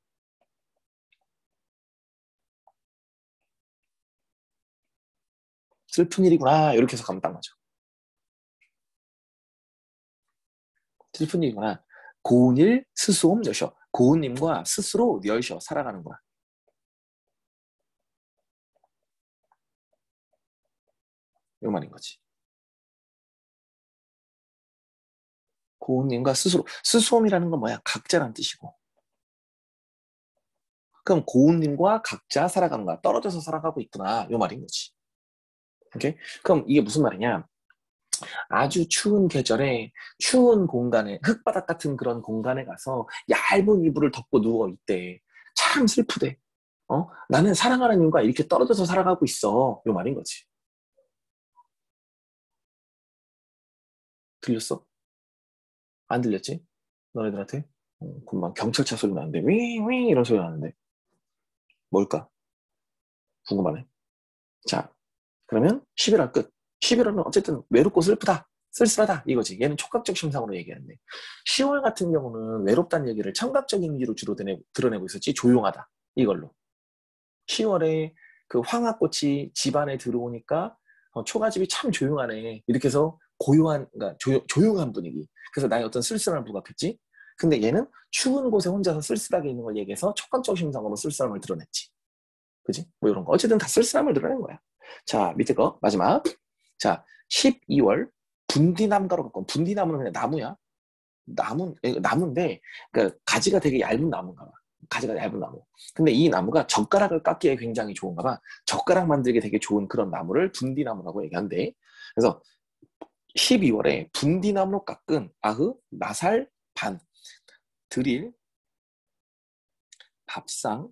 슬픈 일이구나 이렇게 해서 가면 딱 맞아. 슬픈 일이구나. 고운 일 스스옴 여셔. 고운님과 스스로 여셔 살아가는 거야. 이 말인 거지. 고운님과 스스로. 스스옴이라는 건 뭐야? 각자란 뜻이고. 그럼 고운님과 각자 살아가는 거야. 떨어져서 살아가고 있구나. 이 말인 거지. 오케이? 그럼 이게 무슨 말이냐? 아주 추운 계절에 추운 공간에 흙바닥 같은 그런 공간에 가서 얇은 이불을 덮고 누워 있대. 참 슬프대. 나는 사랑하는 이유가 이렇게 떨어져서 살아가고 있어. 이 말인 거지. 들렸어? 안 들렸지? 너네들한테? 금방 경찰차 소리 나는데 윙윙 이런 소리 나는데 뭘까? 궁금하네. 자, 그러면 11월 끝. 11월은 어쨌든 외롭고 슬프다. 쓸쓸하다 이거지. 얘는 촉각적 심상으로 얘기하는데 10월 같은 경우는 외롭다는 얘기를 청각적 이미지로 주로 드러내고 있었지. 조용하다 이걸로. 10월에 그 황화꽃이 집 안에 들어오니까 초가집이 참 조용하네 이렇게 해서 고요한 그러니까 조용한 분위기. 그래서 나의 어떤 쓸쓸함을 부각했지. 근데 얘는 추운 곳에 혼자서 쓸쓸하게 있는 걸 얘기해서 촉각적 심상으로 쓸쓸함을 드러냈지. 그지? 뭐 이런 거. 어쨌든 다 쓸쓸함을 드러낸 거야. 자, 밑에 거 마지막. 자, 12월 분디나무가로 바꿔. 분디나무는 그냥 나무야. 나무인데 그러니까 가지가 되게 얇은 나무인가 봐. 가지가 얇은 나무. 근데 이 나무가 젓가락을 깎기에 굉장히 좋은가 봐. 젓가락 만들기 되게 좋은 그런 나무를 분디나무라고 얘기한대. 그래서 12월에 분디나무로 깎은 나살, 반, 드릴, 밥상,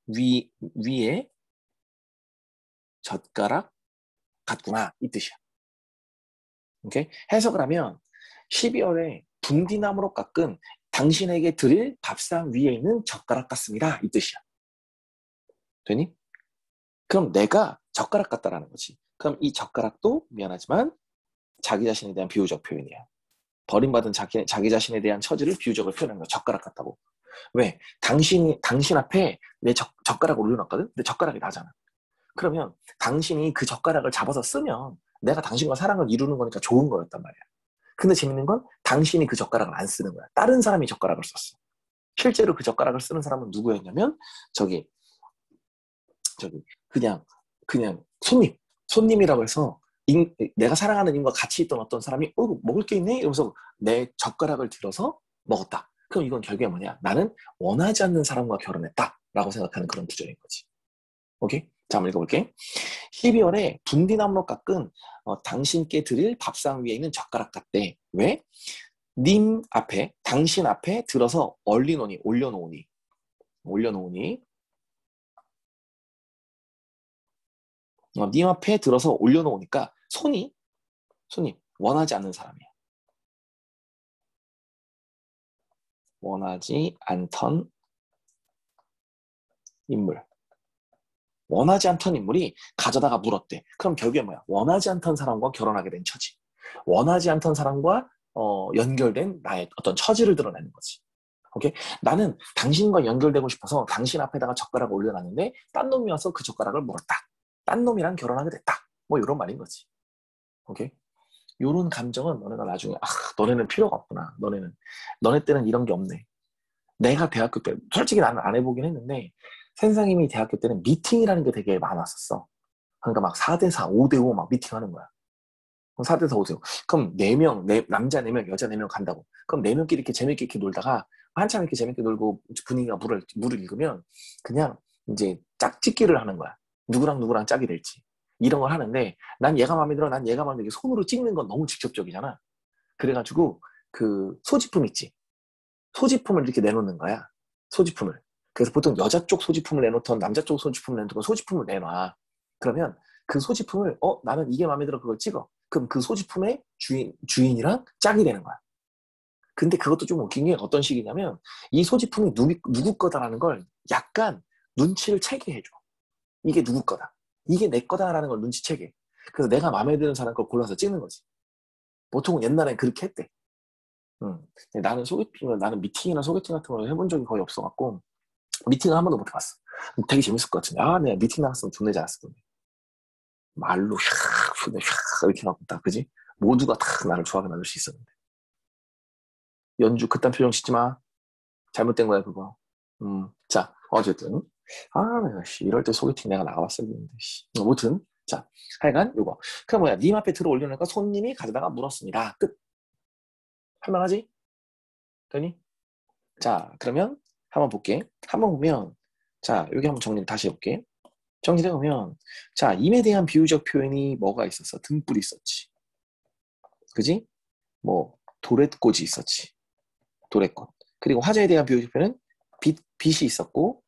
위에 젓가락 같구나 이 뜻이야. 오케이? 해석을 하면 12월에 분디나무로 깎은 당신에게 드릴 밥상 위에 있는 젓가락 같습니다 이 뜻이야. 되니? 그럼 내가 젓가락 같다라는 거지. 그럼 이 젓가락도 미안하지만 자기 자신에 대한 비유적 표현이야. 버림받은 자기 자신에 대한 처지를 비유적으로 표현하는 거야. 젓가락 같다고. 왜? 당신 앞에 내 젓가락을 올려놨거든? 근데 젓가락이 나잖아. 그러면 당신이 그 젓가락을 잡아서 쓰면 내가 당신과 사랑을 이루는 거니까 좋은 거였단 말이야. 근데 재밌는 건 당신이 그 젓가락을 안 쓰는 거야. 다른 사람이 젓가락을 썼어. 실제로 그 젓가락을 쓰는 사람은 누구였냐면 저기 그냥 손님이라고 해서 내가 사랑하는 인과 같이 있던 어떤 사람이 먹을 게 있네? 이러면서 내 젓가락을 들어서 먹었다. 그럼 이건 결국에 뭐냐? 나는 원하지 않는 사람과 결혼했다 라고 생각하는 그런 구절인 거지. 오케이? 자, 한번 읽어볼게. 12월에 분디나무로 깎은 당신께 드릴 밥상 위에 있는 젓가락 같대. 왜? 님 앞에, 당신 앞에 들어서 올려놓으니, 님 앞에 들어서 올려놓으니까 손이 원하지 않는 사람이야. 원하지 않던 인물. 원하지 않던 인물이 가져다가 물었대. 그럼 결국에 뭐야? 원하지 않던 사람과 결혼하게 된 처지. 원하지 않던 사람과 연결된 나의 어떤 처지를 드러내는 거지. 오케이? 나는 당신과 연결되고 싶어서 당신 앞에다가 젓가락을 올려놨는데 딴 놈이 와서 그 젓가락을 물었다. 딴 놈이랑 결혼하게 됐다. 뭐 이런 말인 거지. 오케이? 요런 감정은 너네가 나중에 너네는 필요가 없구나. 너네 때는 이런 게 없네. 내가 대학교 때 솔직히 나는 안 해보긴 했는데 선생님이 대학교 때는 미팅이라는 게 되게 많았었어. 그러니까 막 4대4, 5대5 막 미팅하는 거야. 그럼 4대4, 5대5. 그럼 4명, 남자 4명, 여자 4명 간다고. 그럼 4명끼리 이렇게 재밌게 이렇게 놀다가 한참 이렇게 재밌게 놀고 분위기가 물을 읽으면 그냥 이제 짝짓기를 하는 거야. 누구랑 짝이 될지. 이런 걸 하는데 난 얘가 마음에 들어, 난 얘가 마음에 들어. 손으로 찍는 건 너무 직접적이잖아. 그래가지고 그 소지품 있지. 소지품을 이렇게 내놓는 거야. 소지품을. 그래서 보통 여자 쪽 소지품을 내놓던 남자 쪽 소지품을 내놓던 소지품을 내놔. 그러면 그 소지품을 나는 이게 마음에 들어 그걸 찍어. 그럼 그 소지품의 주인이랑 짝이 되는 거야. 근데 그것도 좀 웃긴 게 어떤 식이냐면 이 소지품이 누구 거다라는 걸 약간 눈치를 채게 해줘. 이게 누구 거다. 이게 내 거다라는 걸 눈치채게. 그래서 내가 마음에 드는 사람 걸 골라서 찍는 거지. 보통은 옛날엔 그렇게 했대. 나는 나는 미팅이나 소개팅 같은 걸 해본 적이 거의 없어갖고 미팅을 한 번도 못 해봤어. 되게 재밌을 것 같은데 내가 미팅 나갔으면 존나 잘했을 건데 말로 샥 이렇게 하고 딱 그지? 모두가 다 나를 좋아하게 만들 수 있었는데 연주 그딴 표정 짓지 마. 잘못된 거야 그거. 자 어쨌든 내가 이럴 때 소개팅 내가 나가봤어야 되는데 아무튼 자 하여간 요거 그럼 뭐야 님 앞에 들어 올려놓으니까 손님이 가져다가 물었습니다. 끝. 할만하지? 되니? 자 그러면 한번 볼게. 한번 보면 자 여기 한번 정리를 다시 해볼게. 정리를 해보면 자 임에 대한 비유적 표현이 뭐가 있었어? 등불이 있었지. 그지? 뭐 도랫꽃이 있었지. 도랫꽃. 그리고 화자에 대한 비유적 표현은 빛이 있었고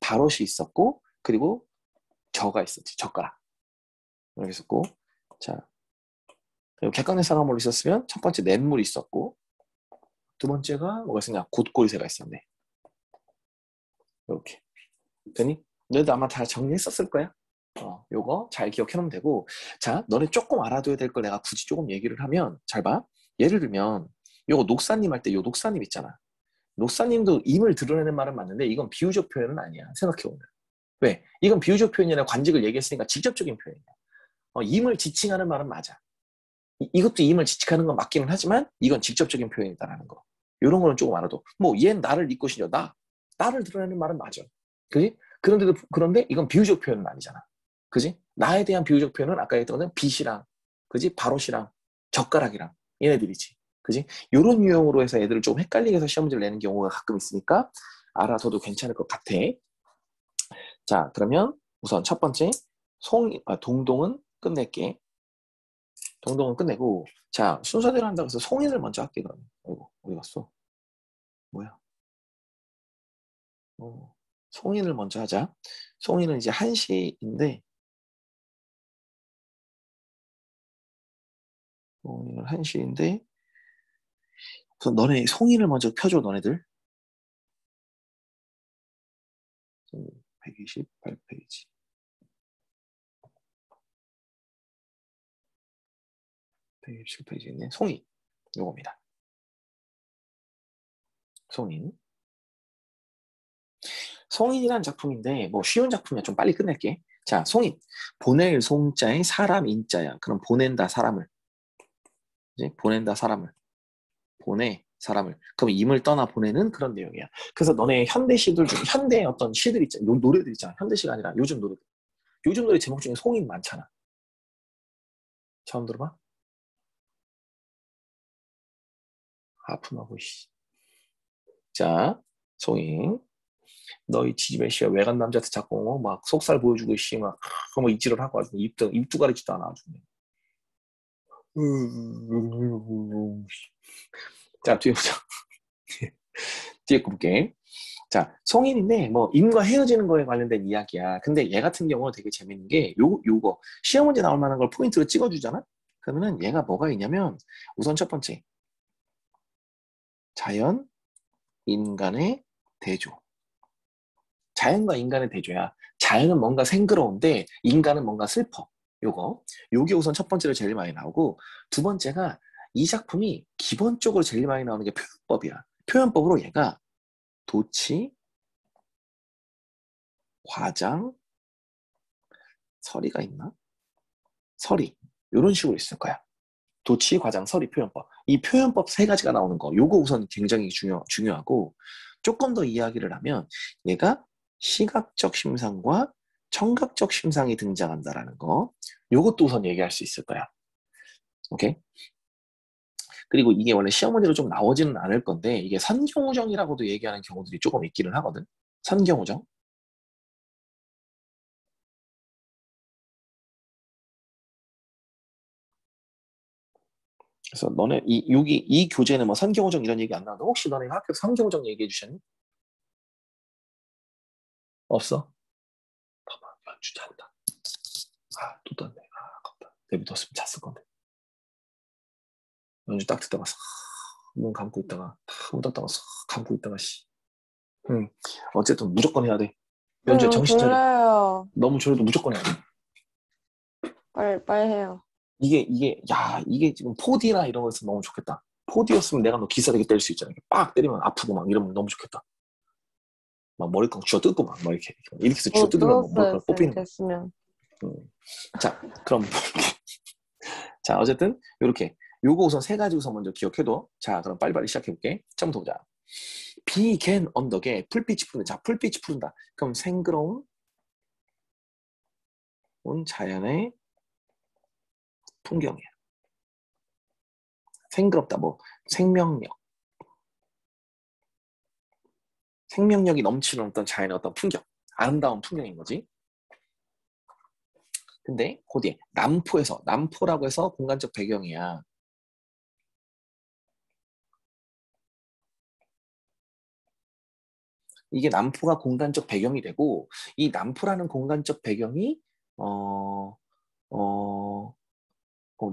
바롯이 있었고 그리고 저가 있었지. 젓가락. 이렇게 있었고 자 그리고 객관의사과물이 있었으면 첫 번째 냇물이 있었고 두 번째가 뭐가 있었냐? 곧골새가 있었네. 이렇게. 되니? 너희도 아마 다 정리했었을 거야. 요거 잘 기억해놓으면 되고 자 너네 조금 알아둬야 될 걸 내가 굳이 조금 얘기를 하면 잘 봐. 예를 들면 요거 녹사님 할 때 요 녹사님 있잖아. 녹사님도 임을 드러내는 말은 맞는데 이건 비유적 표현은 아니야. 생각해보면. 왜? 이건 비유적 표현이나 관직을 얘기했으니까 직접적인 표현이야. 임을 지칭하는 말은 맞아. 이것도 임을 지칭하는 건 맞기는 하지만 이건 직접적인 표현이다라는 거. 이런 거는 조금 알아도. 뭐 얘는 나를 믿고 싶냐. 나를 드러내는 말은 맞아. 그지? 그런데 이건 비유적 표현은 아니잖아. 그지? 나에 대한 비유적 표현은 아까 했던 거는 빛이랑 그지? 바롯이랑 젓가락이랑 얘네들이지. 그지? 이런 유형으로 해서 애들을 좀 헷갈리게 해서 시험 문제를 내는 경우가 가끔 있으니까 알아둬도 괜찮을 것 같아. 자 그러면 우선 첫 번째 동동은 끝낼게. 동동은 끝내고 자 순서대로 한다고 해서 송인을 먼저 할게 그러면. 어이구 어디 갔어? 뭐야? 송인을 먼저 하자. 송인은 이제 한시인데 송인은 한시인데 우선 너네 송인을 먼저 펴줘 너네들. 128페이지. 127페이지 있네. 송인. 요겁니다. 송인. 송인이라는 작품인데 뭐 쉬운 작품이야. 좀 빨리 끝낼게. 자, 송인. 보낼 송자에 사람 인자야. 그럼 보낸다 사람을. 이제 보낸다 사람을. 보내 사람을. 그럼 임을 떠나 보내는 그런 내용이야. 그래서 너네 현대 시들 중 현대 어떤 시들 있잖아. 노래들 있잖아. 현대 시가 아니라 요즘 노래들. 요즘 노래 제목 중에 송인 많잖아. 처음 들어봐? 아픔하고 씨. 자, 송인. 너희 지집애 씨야 외간 남자한테 자꾸 막 속살 보여주고 씨막 뭐 입질을 하고 아주 입도 가리지도 않아 아주. 자, 뒤에 보자. 뒤에 거 볼게. 자, 성인인데 뭐 인과 헤어지는 거에 관련된 이야기야. 근데 얘 같은 경우는 되게 재밌는 게 요거 시험 문제 나올 만한 걸 포인트로 찍어주잖아. 그러면은 얘가 뭐가 있냐면 우선 첫 번째 자연, 인간의 대조. 자연과 인간의 대조야. 자연은 뭔가 생그러운데 인간은 뭔가 슬퍼. 요게 우선 첫 번째로 제일 많이 나오고 두 번째가 이 작품이 기본적으로 제일 많이 나오는 게 표현법이야. 표현법으로 얘가 도치, 과장, 서리가 있나? 서리. 이런 식으로 있을 거야. 도치, 과장, 서리, 표현법. 이 표현법 세 가지가 나오는 거. 요거 우선 굉장히 중요하고 조금 더 이야기를 하면 얘가 시각적 심상과 청각적 심상이 등장한다라는 거. 요것도 우선 얘기할 수 있을 거야. 오케이? 그리고 이게 원래 시험 문제로 좀 나오지는 않을 건데 이게 선경우정이라고도 얘기하는 경우들이 조금 있기는 하거든. 선경우정. 그래서 너네 이 교재는 뭐 선경우정 이런 얘기 안 나오는데 혹시 너네 학교에서 선경우정 얘기해 주셨니? 없어? 봐봐, 연주 잔다. 또 떴네. 아깝다. 내비뒀으면 잤을 건데. 연주 딱 듣다가 눈 감고 있다가 문 닫다가 감고 있다가 어쨌든 무조건 해야 돼. 연주에 정신 차려. 졸려요. 너무 졸려도 무조건 해야 돼. 빨리 해요. 이게 지금 4D나 이런 거였으면 너무 좋겠다. 4D였으면 내가 너 기사되게 때릴 수 있잖아. 빡 때리면 아프고 막 이러면 너무 좋겠다. 막 머리카락 쥐어 뜯고 막 이렇게 해서 쥐어 뜯으면 머리카락 뽑히는 거야. 됐으면. 자, 그럼 자, 어쨌든 이렇게 요거 우선 세 가지 우선 먼저 기억해둬. 자, 그럼 빨리빨리 시작해볼게. 처음부터 보자. 비겐 언덕에 풀빛이 푸른다. 자, 풀빛이 푸른다. 그럼 생그러운 자연의 풍경이야. 생그럽다. 뭐 생명력이 넘치는 어떤 자연의 어떤 풍경. 아름다운 풍경인 거지. 근데 그 뒤에 남포라고 해서 공간적 배경이야. 이게 남포가 공간적 배경이 되고 이 남포라는 공간적 배경이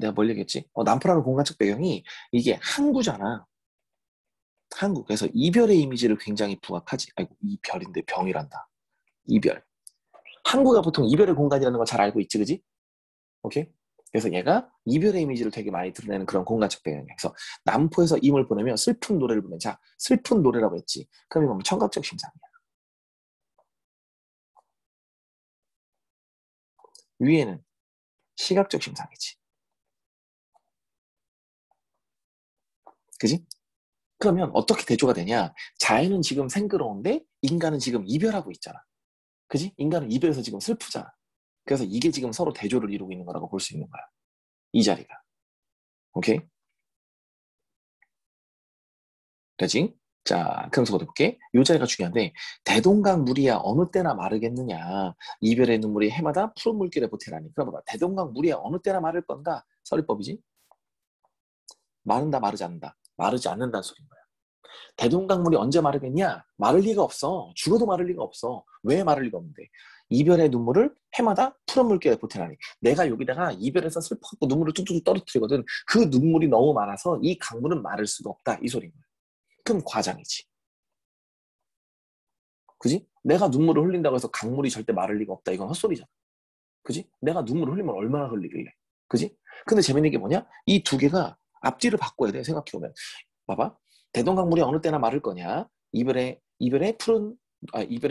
내가 뭘 얘기했지? 남포라는 공간적 배경이 이게 항구잖아. 항구. 그래서 이별의 이미지를 굉장히 부각하지. 아이고, 이별인데 병이란다. 이별. 항구가 보통 이별의 공간이라는 걸 잘 알고 있지, 그지? 오케이? 그래서 얘가 이별의 이미지를 되게 많이 드러내는 그런 공간적 배경이야. 그래서 남포에서 임을 보내면 슬픈 노래를 부르면 자, 슬픈 노래라고 했지. 그럼 이건 청각적 심상이야. 위에는 시각적 심상이지. 그지? 그러면 어떻게 대조가 되냐? 자연은 지금 생그러운데 인간은 지금 이별하고 있잖아. 그지? 인간은 이별해서 지금 슬프잖아. 그래서 이게 지금 서로 대조를 이루고 있는 거라고 볼 수 있는 거야. 이 자리가. 오케이? 되지? 자, 그럼 서부터 볼게. 이 자리가 중요한데 대동강 물이야 어느 때나 마르겠느냐. 이별의 눈물이 해마다 푸른 물길에 보태라니. 그럼 봐봐. 대동강 물이야 어느 때나 마를 건가? 서리법이지? 마른다 마르지 않는다. 마르지 않는다는 소리인 거야. 대동강 물이 언제 마르겠냐? 마를 리가 없어. 죽어도 마를 리가 없어. 왜 마를 리가 없는데? 이별의 눈물을 해마다 푸른 물결에 보태라니. 내가 여기다가 이별에서 슬퍼갖고 눈물을 뚝뚝 떨어뜨리거든. 그 눈물이 너무 많아서 이 강물은 마를 수가 없다. 이 소리인 거야. 그럼 과장이지. 그지? 내가 눈물을 흘린다고 해서 강물이 절대 마를 리가 없다. 이건 헛소리잖아. 그지? 내가 눈물을 흘리면 얼마나 흘리길래. 그지? 근데 재밌는 게 뭐냐? 이 두 개가 앞뒤를 바꿔야 돼. 생각해보면. 봐봐. 대동강물이 어느 때나 마를 거냐? 이별의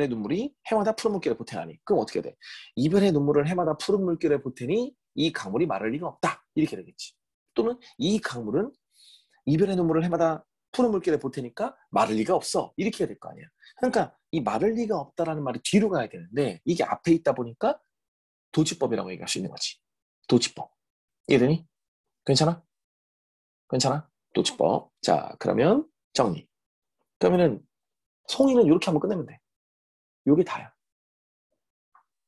눈물이 해마다 푸른 물결에 보태나니. 그럼 어떻게 돼? 이별의 눈물을 해마다 푸른 물결에 보태니 이 강물이 마를 리가 없다. 이렇게 되겠지. 또는 이 강물은 이별의 눈물을 해마다 푸른 물결에 보태니까 마를 리가 없어. 이렇게 해야 될 거 아니야. 그러니까 이 마를 리가 없다라는 말이 뒤로 가야 되는데 이게 앞에 있다 보니까 도치법이라고 얘기할 수 있는 거지. 도치법. 이해되니? 괜찮아? 괜찮아? 도치법. 자, 그러면 정리. 그러면은 송이는 이렇게 한번 끝내면 돼. 요게 다야.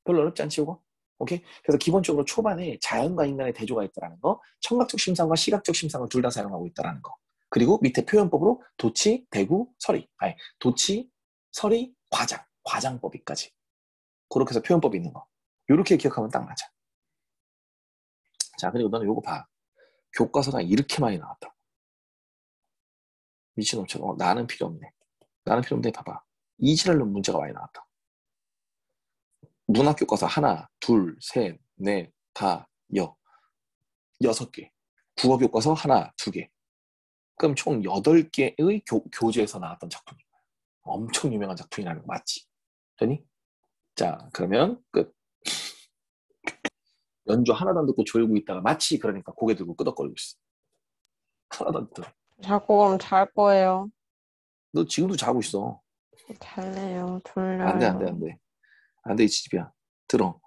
별로 어렵지 않지, 이거? 오케이? 그래서 기본적으로 초반에 자연과 인간의 대조가 있다는 거, 청각적 심상과 시각적 심상을 둘 다 사용하고 있다는 거. 그리고 밑에 표현법으로 도치, 대구, 서리. 아니, 도치, 서리, 과장. 과장법이까지. 그렇게 해서 표현법이 있는 거. 이렇게 기억하면 딱 맞아. 자, 그리고 너는 요거 봐. 교과서가 이렇게 많이 나왔다. 미친놈처럼. 나는 필요 없네. 나는 필요 없네. 봐봐. 이지랄로 문제가 많이 나왔다. 문학 교과서 하나, 둘, 셋, 넷, 다, 여섯 개. 국어 교과서 하나, 두 개. 그럼 총 8개의 교재에서 나왔던 작품이야. 엄청 유명한 작품이라는 거 맞지? 되니? 자, 그러면 끝. 연주 하나도 안 듣고 졸고 있다가 마치 그러니까 고개 들고 끄덕거리고 있어. 하나도 안 듣어. 자고 그럼 잘 거예요. 너 지금도 자고 있어. 잘래요. 졸려요. 안 돼, 안 돼, 안 돼. 안 돼, 이 집이야. 들어.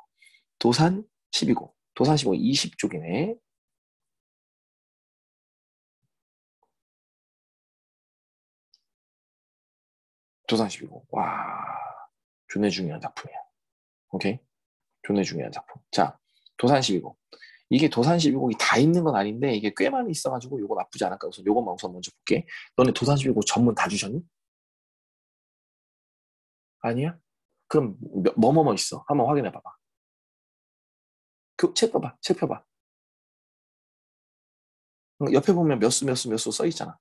도산 12고. 도산 15, 20쪽이네. 도산 12고. 와, 존내 중요한 작품이야. 오케이? 존내 중요한 작품. 자, 도산 12고. 이게 도산 12곡이 다 있는 건 아닌데 이게 꽤 많이 있어가지고 요거 나쁘지 않을까. 그래서 요것만 우선 먼저 볼게. 너네 도산 12곡 전문 다 주셨니? 아니야? 그럼 뭐뭐뭐 있어? 한번 확인해 봐봐. 책 봐봐. 책 펴봐. 옆에 보면 몇 수 써 있잖아.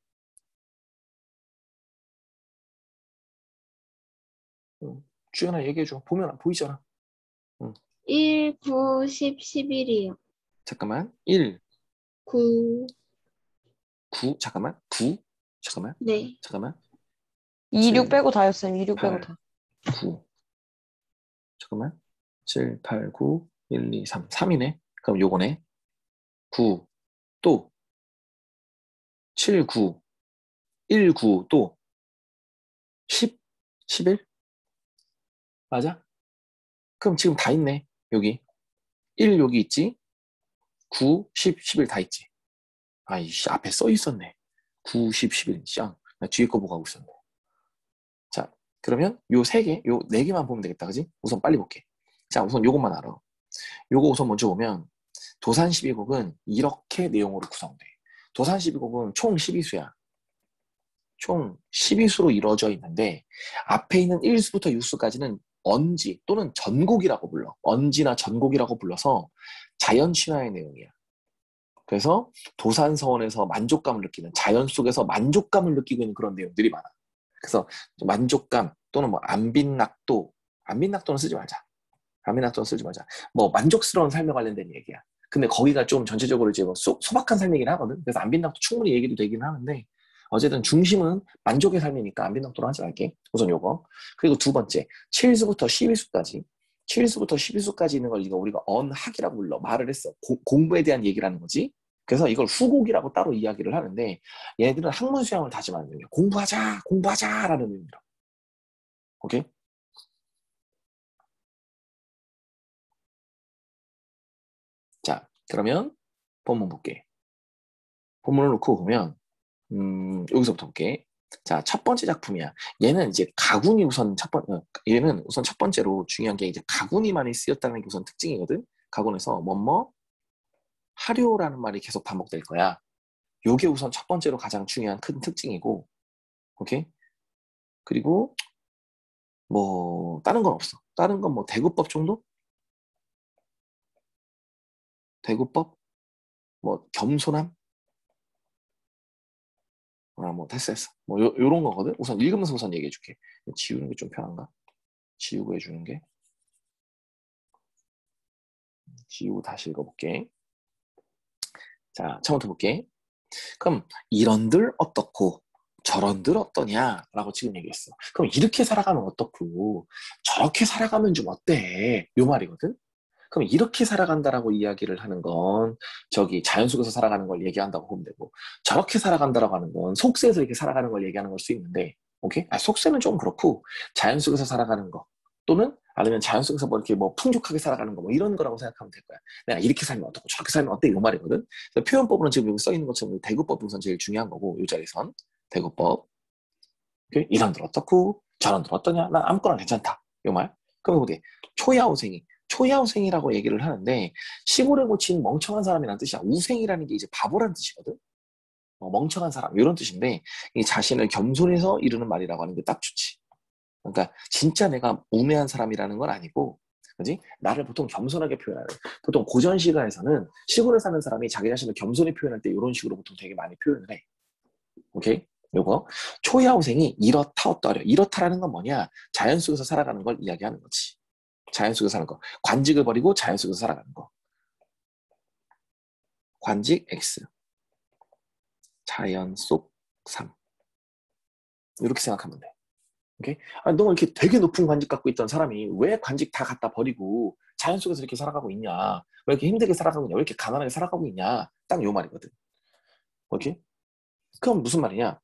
주연아 얘기해줘. 보면 보이잖아. 1, 9, 10, 11이요. 잠깐만. 1, 9, 9, 잠깐만. 9, 잠깐만. 네. 잠깐만. 2, 6 7, 빼고 다였어요. 2, 6 빼고 8, 다. 9. 잠깐만. 7, 8, 9, 1, 2, 3. 3이네. 그럼 요거네. 9, 또 7, 9, 1, 9, 또 10, 11? 맞아? 그럼 지금 다 있네. 여기. 1 여기 있지? 9, 10, 11 다 있지? 아이씨, 앞에 써 있었네. 9, 10, 11. 쌍. 나 뒤에 거 보고 하고 있었네. 자, 그러면 요 3개, 요 4개만 보면 되겠다. 그지? 우선 빨리 볼게. 자, 우선 요것만 알아. 요거 우선 먼저 보면 도산 12곡은 이렇게 내용으로 구성돼. 도산 12곡은 총 12수야. 총 12수로 이루어져 있는데 앞에 있는 1수부터 6수까지는 언지 또는 전곡이라고 불러. 언지나 전곡이라고 불러서 자연 친화의 내용이야. 그래서 도산서원에서 만족감을 느끼는, 자연 속에서 만족감을 느끼고 있는 그런 내용들이 많아. 그래서 만족감 또는 뭐 안빈낙도, 안빈낙도는 쓰지 말자. 안빈낙도는 쓰지 말자. 뭐 만족스러운 삶에 관련된 얘기야. 근데 거기가 좀 전체적으로 이제 뭐 소박한 삶이긴 하거든. 그래서 안빈낙도 충분히 얘기도 되긴 하는데 어쨌든 중심은 만족의 삶이니까 안빈낙도로 하지 말게. 우선 요거. 그리고 두 번째, 7수부터 12수까지. 7수부터 12수까지 있는 걸 우리가 언학이라고 불러. 말을 했어. 공부에 대한 얘기라는 거지. 그래서 이걸 후곡이라고 따로 이야기를 하는데 얘네들은 학문 수양을 다짐하는 의미야. 공부하자, 공부하자라는 의미로. 오케이? 자, 그러면 본문 볼게. 본문을 놓고 보면 여기서부터 볼게. 자, 첫 번째 작품이야. 얘는 이제 가군이 우선 얘는 우선 첫 번째로 중요한 게 이제 가군이 많이 쓰였다는 게 우선 특징이거든. 가군에서 뭐뭐 하료라는 말이 계속 반복될 거야. 요게 우선 첫 번째로 가장 중요한 큰 특징이고, 오케이? 그리고 뭐 다른 건 없어. 다른 건 뭐 대구법 정도? 대구법? 뭐 겸손함? 아, 뭐 됐어. 뭐 요런 거거든. 우선 읽으면서 우선 얘기해 줄게. 지우는 게 좀 편한가? 지우고 해주는 게. 지우고 다시 읽어볼게. 자, 처음부터 볼게. 그럼 이런들 어떻고 저런들 어떠냐라고 지금 얘기했어. 그럼 이렇게 살아가면 어떻고 저렇게 살아가면 좀 어때? 요 말이거든. 그럼 이렇게 살아간다라고 이야기를 하는 건 저기 자연 속에서 살아가는 걸 얘기한다고 보면 되고 저렇게 살아간다라고 하는 건 속세에서 이렇게 살아가는 걸 얘기하는 걸 수 있는데 오케이? 속세는 좀 그렇고 자연 속에서 살아가는 거 또는 아니면 자연 속에서 뭐 이렇게 뭐 풍족하게 살아가는 거 뭐 이런 거라고 생각하면 될 거야. 내가 이렇게 살면 어떻고 저렇게 살면 어때? 이 말이거든. 표현법으로는 지금 여기 써 있는 것처럼 대구법이 우선 제일 중요한 거고 이 자리선 대구법. 오케이? 이런들 어떻고 저런들 어떠냐? 난 아무거나 괜찮다. 이 말. 그럼 어디 초야우생이 초야우생이라고 얘기를 하는데 시골에 고친 멍청한 사람이라는 뜻이야. 우생이라는 게 이제 바보라는 뜻이거든. 멍청한 사람 이런 뜻인데 이 자신을 겸손해서 이루는 말이라고 하는 게 딱 좋지. 그러니까 진짜 내가 우매한 사람이라는 건 아니고, 그지? 나를 보통 겸손하게 표현하는. 보통 고전 시가에서는 시골에 사는 사람이 자기 자신을 겸손히 표현할 때 이런 식으로 보통 되게 많이 표현을 해. 오케이? 요거 초야후생이 이렇다 어떠하려. 이렇다라는 건 뭐냐? 자연 속에서 살아가는 걸 이야기하는 거지. 자연 속에서 사는 거. 관직을 버리고 자연 속에서 살아가는 거. 관직 X. 자연 속 3. 이렇게 생각하면 돼. 오케이? 아니, 너 이렇게 되게 높은 관직 갖고 있던 사람이 왜 관직 다 갖다 버리고 자연 속에서 이렇게 살아가고 있냐? 왜 이렇게 힘들게 살아가고 있냐? 왜 이렇게 가난하게 살아가고 있냐? 딱 요 말이거든. 오케이? 그럼 무슨 말이냐?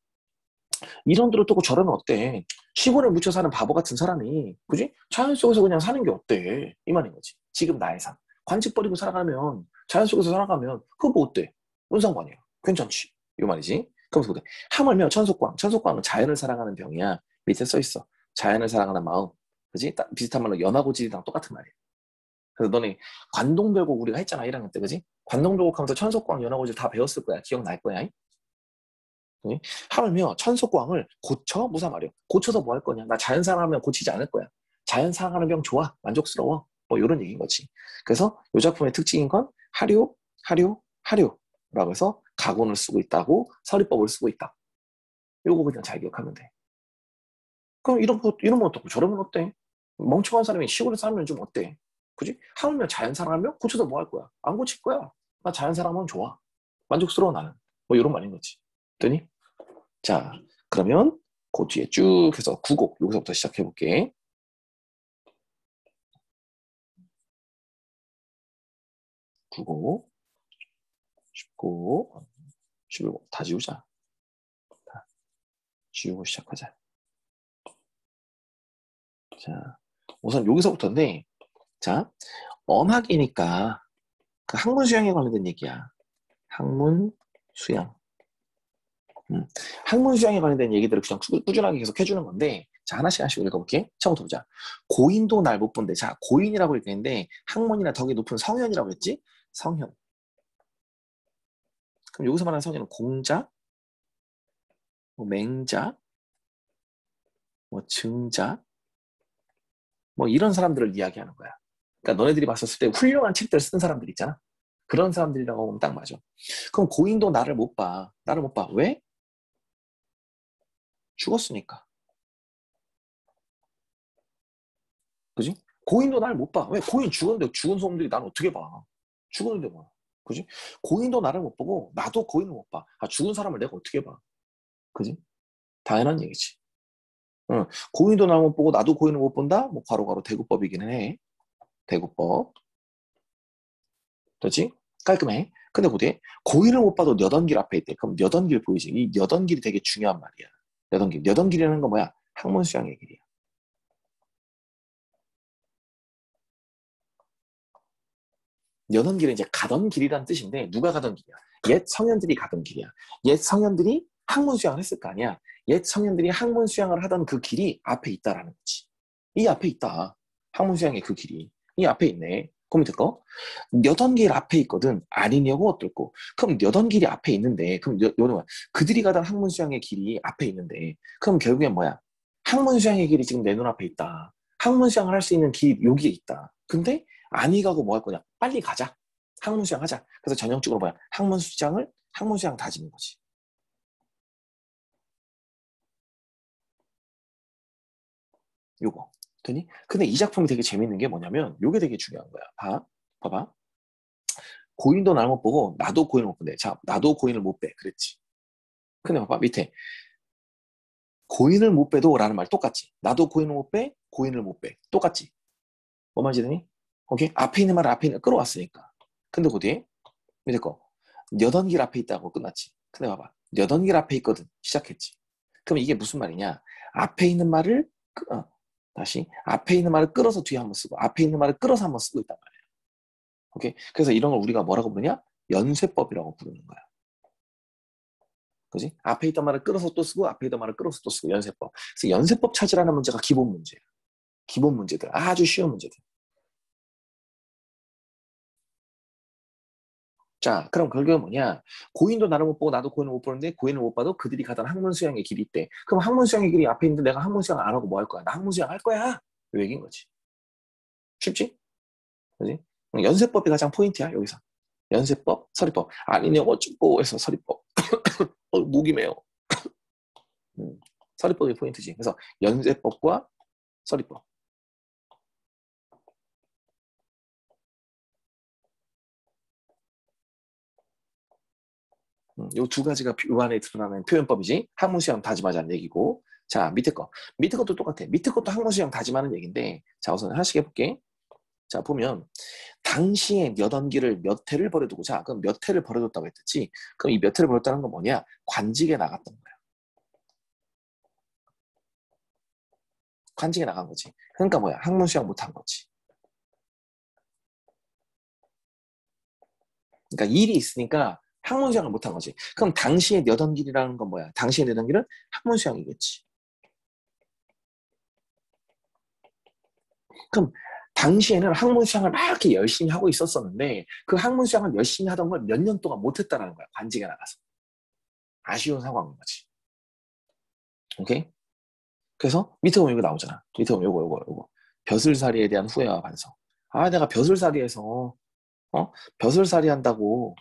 이런 대로 뜨고 저러면 어때? 시골에 묻혀 사는 바보 같은 사람이, 그지? 자연 속에서 그냥 사는 게 어때? 이 말인 거지. 지금 나의 삶. 관직 버리고 살아가면, 자연 속에서 살아가면, 그거 뭐 어때? 뭔 상관이야? 괜찮지? 이 말이지. 그러면서 그래. 하물며 천속광. 천속광은 자연을 사랑하는 병이야. 밑에 써 있어. 자연을 사랑하는 마음. 그지? 비슷한 말로 연하고질이랑 똑같은 말이야. 그래서 너네 관동별곡 우리가 했잖아, 1학년 때, 그지? 관동별곡 하면서 천속광, 연하고질 다 배웠을 거야. 기억날 거야. 응? 하물며 천속광을 고쳐? 무사 말이야. 고쳐서 뭐 할 거냐? 나 자연 사랑하면 고치지 않을 거야. 자연 사랑하는 병 좋아. 만족스러워. 뭐 이런 얘기인 거지. 그래서 이 작품의 특징인 건 하류, 하류, 하류라고 해서 가군을 쓰고 있다고 서리법을 쓰고 있다. 요거 그냥 잘 기억하면 돼. 그럼 이러면 어떻고 저러면 어때? 멍청한 사람이 시골에 살면 좀 어때? 그지? 하물며 자연 사랑하면 고쳐서 뭐 할 거야? 안 고칠 거야. 나 자연 사랑하면 좋아. 만족스러워 나는. 뭐 이런 말인 거지. 됐니? 자, 그러면 그 뒤에 쭉 해서 구곡 여기서부터 시작해 볼게. 구곡 19, 11, 다 지우자. 다 지우고 시작하자. 자, 우선 여기서부터인데, 자, 언학이니까 그 학문 수양에 관련된 얘기야. 학문 수양. 학문 수양에 관련된 얘기들을 그냥 꾸준하게 계속 해주는 건데, 자, 하나씩 읽어볼게. 처음부터 보자. 고인도 날 못 본데, 자, 고인이라고 읽겠는데, 학문이나 덕이 높은 성현이라고 했지? 성현. 그럼 여기서 말하는 성현은 공자, 뭐 맹자, 뭐 증자, 뭐 이런 사람들을 이야기하는 거야. 그러니까 너네들이 봤었을 때 훌륭한 책들 쓴 사람들 있잖아. 그런 사람들이라고 하면 딱 맞아. 그럼 고인도 나를 못 봐. 나를 못 봐. 왜? 죽었으니까. 그지? 고인도 나를 못 봐. 왜? 고인 죽었는데 죽은 사람들이 나를 어떻게 봐? 죽었는데 봐. 그지? 고인도 나를 못 보고 나도 고인을 못 봐. 아, 죽은 사람을 내가 어떻게 봐? 그지? 당연한 얘기지. 응. 고인도 나를 못 보고 나도 고인을 못 본다? 뭐 괄호괄호 대구법이기는 해. 대구법. 그렇지? 깔끔해. 근데 보대 고인을 못 봐도 여던길 앞에 있대. 그럼 여던길 보이지? 이 여던길이 되게 중요한 말이야. 여던길. 여던길이라는 건 뭐야? 학문 수양의 길이야. 여던길은 이제 가던 길이란 뜻인데 누가 가던 길이야? 옛 성현들이 가던 길이야. 옛 성현들이 학문 수양을 했을 거 아니야. 옛 성현들이 학문 수양을 하던 그 길이 앞에 있다라는 거지. 이 앞에 있다. 학문 수양의 그 길이. 이 앞에 있네. 그 밑에 거. 여던길 앞에 있거든. 아니냐고 어떨고. 그럼 여던길이 앞에 있는데 그럼 요는 그들이 가던 학문 수양의 길이 앞에 있는데 그럼 결국엔 뭐야? 학문 수양의 길이 지금 내 눈앞에 있다. 학문 수양을 할 수 있는 길 여기에 있다. 근데 아니 가고 뭐 할 거냐? 빨리 가자. 학문 수양 하자. 그래서 전형적으로 뭐야? 학문 수양 다지는 거지. 요거. 되니? 근데 이 작품이 되게 재밌는 게 뭐냐면 요게 되게 중요한 거야. 봐봐. 고인도 날 못 보고 나도 고인을 못 본대. 자, 나도 고인을 못 빼. 그랬지. 근데 봐봐. 밑에 고인을 못 빼도 라는 말 똑같지. 나도 고인을 못 빼, 고인을 못 빼. 똑같지. 뭐 말인지 되니? 오케이? 앞에 있는 말을 앞에 있는 끌어왔으니까. 근데 그 뒤에 밑에 거 여던길 앞에 있다고 끝났지. 근데 봐봐. 여던길 앞에 있거든. 시작했지. 그럼 이게 무슨 말이냐? 앞에 있는 말을 다시 앞에 있는 말을 끌어서 뒤에 한번 쓰고 앞에 있는 말을 끌어서 한번 쓰고 있단 말이야. 오케이? 그래서 이런 걸 우리가 뭐라고 부르냐? 연쇄법이라고 부르는 거야. 그지? 앞에 있던 말을 끌어서 또 쓰고 앞에 있던 말을 끌어서 또 쓰고 연쇄법. 그래서 연쇄법 찾으라는 문제가 기본 문제야. 기본 문제들. 아주 쉬운 문제들. 자, 그럼 결국은 뭐냐? 고인도 나를 못 보고 나도 고인을 못 보는데 고인을 못 봐도 그들이 가던 학문 수양의 길이 있대. 그럼 학문 수양의 길이 앞에 있는데 내가 학문 수양 안 하고 뭐 할 거야? 나 학문 수양 할 거야. 이 얘기인 거지. 쉽지? 그지? 연세법이 가장 포인트야, 여기서. 연세법, 서리법. 아니네, 어쩌고 해서 서리법. 목이 메요. 서리법이 포인트지. 그래서 연세법과 서리법. 요 두 가지가 요 안에 드러나는 표현법이지. 학문수양 다짐하자는 얘기고. 자, 밑에 거. 밑에 것도 똑같아. 밑에 것도 학문수양 다짐하는 얘기인데, 자, 우선 하나씩 해볼게. 자, 보면 당시에 몇 원기를 몇 해를 버려두고, 자, 그럼 몇 해를 버려뒀다고 했지. 그럼 이 몇 해를 버렸다는 건 뭐냐? 관직에 나갔던 거야. 관직에 나간 거지. 그러니까 뭐야? 학문수양 못한 거지. 그러니까 일이 있으니까 학문수양을 못한 거지. 그럼 당시에 몇 원길이라는 건 뭐야? 당시에 몇 원길은 학문수양이겠지. 그럼 당시에는 학문수양을 막 이렇게 열심히 하고 있었었는데 그 학문수양을 열심히 하던 걸 몇 년 동안 못했다는 거야. 관직에 나가서. 아쉬운 상황인 거지. 오케이? 그래서 밑에 보면 이거 나오잖아. 밑에 보면 요거. 벼슬살이에 대한 후회와 반성. 아, 내가 벼슬살이에서 벼슬살이 한다고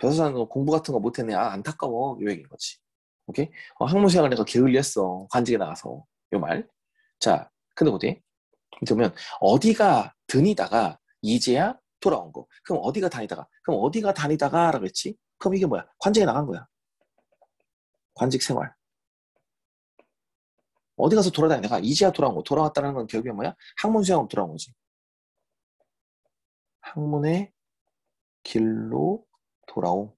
벼슬살이 공부 같은 거 못했네. 아, 안타까워. 요 얘기인 거지. 오케이? 학문수양을 내가 게을리했어. 관직에 나가서. 요 말. 자, 근데 어디? 그러면 어디가 드니다가 이제야 돌아온 거. 그럼 어디가 다니다가? 그럼 어디가 다니다가라고 했지? 그럼 이게 뭐야? 관직에 나간 거야. 관직 생활. 어디 가서 돌아다니다가 이제야 돌아온 거. 돌아왔다는 건 결국에 뭐야? 학문 수양으로 돌아온 거지. 학문의 길로 돌아옴.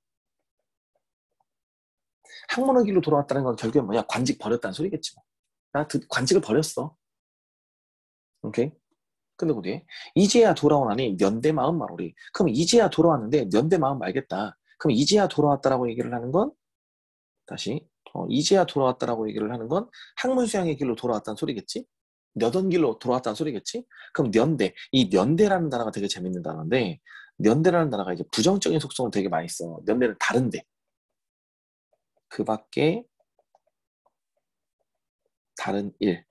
학문의 길로 돌아왔다는 건 결국에 뭐냐? 관직 버렸다는 소리겠지. 뭐. 나 관직을 버렸어. 오케이? 근데 어디? 이제야 돌아오나니 면대 마음 말오리. 그럼 이제야 돌아왔는데 면대 마음 말겠다. 그럼 이제야 돌아왔다라고 얘기를 하는 건 다시 이제야 돌아왔다라고 얘기를 하는 건 학문수양의 길로 돌아왔다는 소리겠지? 몇 원 길로 돌아왔다는 소리겠지? 그럼 년대, 이 년대라는 단어가 되게 재밌는 단어인데 년대라는 단어가 이제 부정적인 속성을 되게 많이 써. 년대는 다른데 그 밖에 다른 일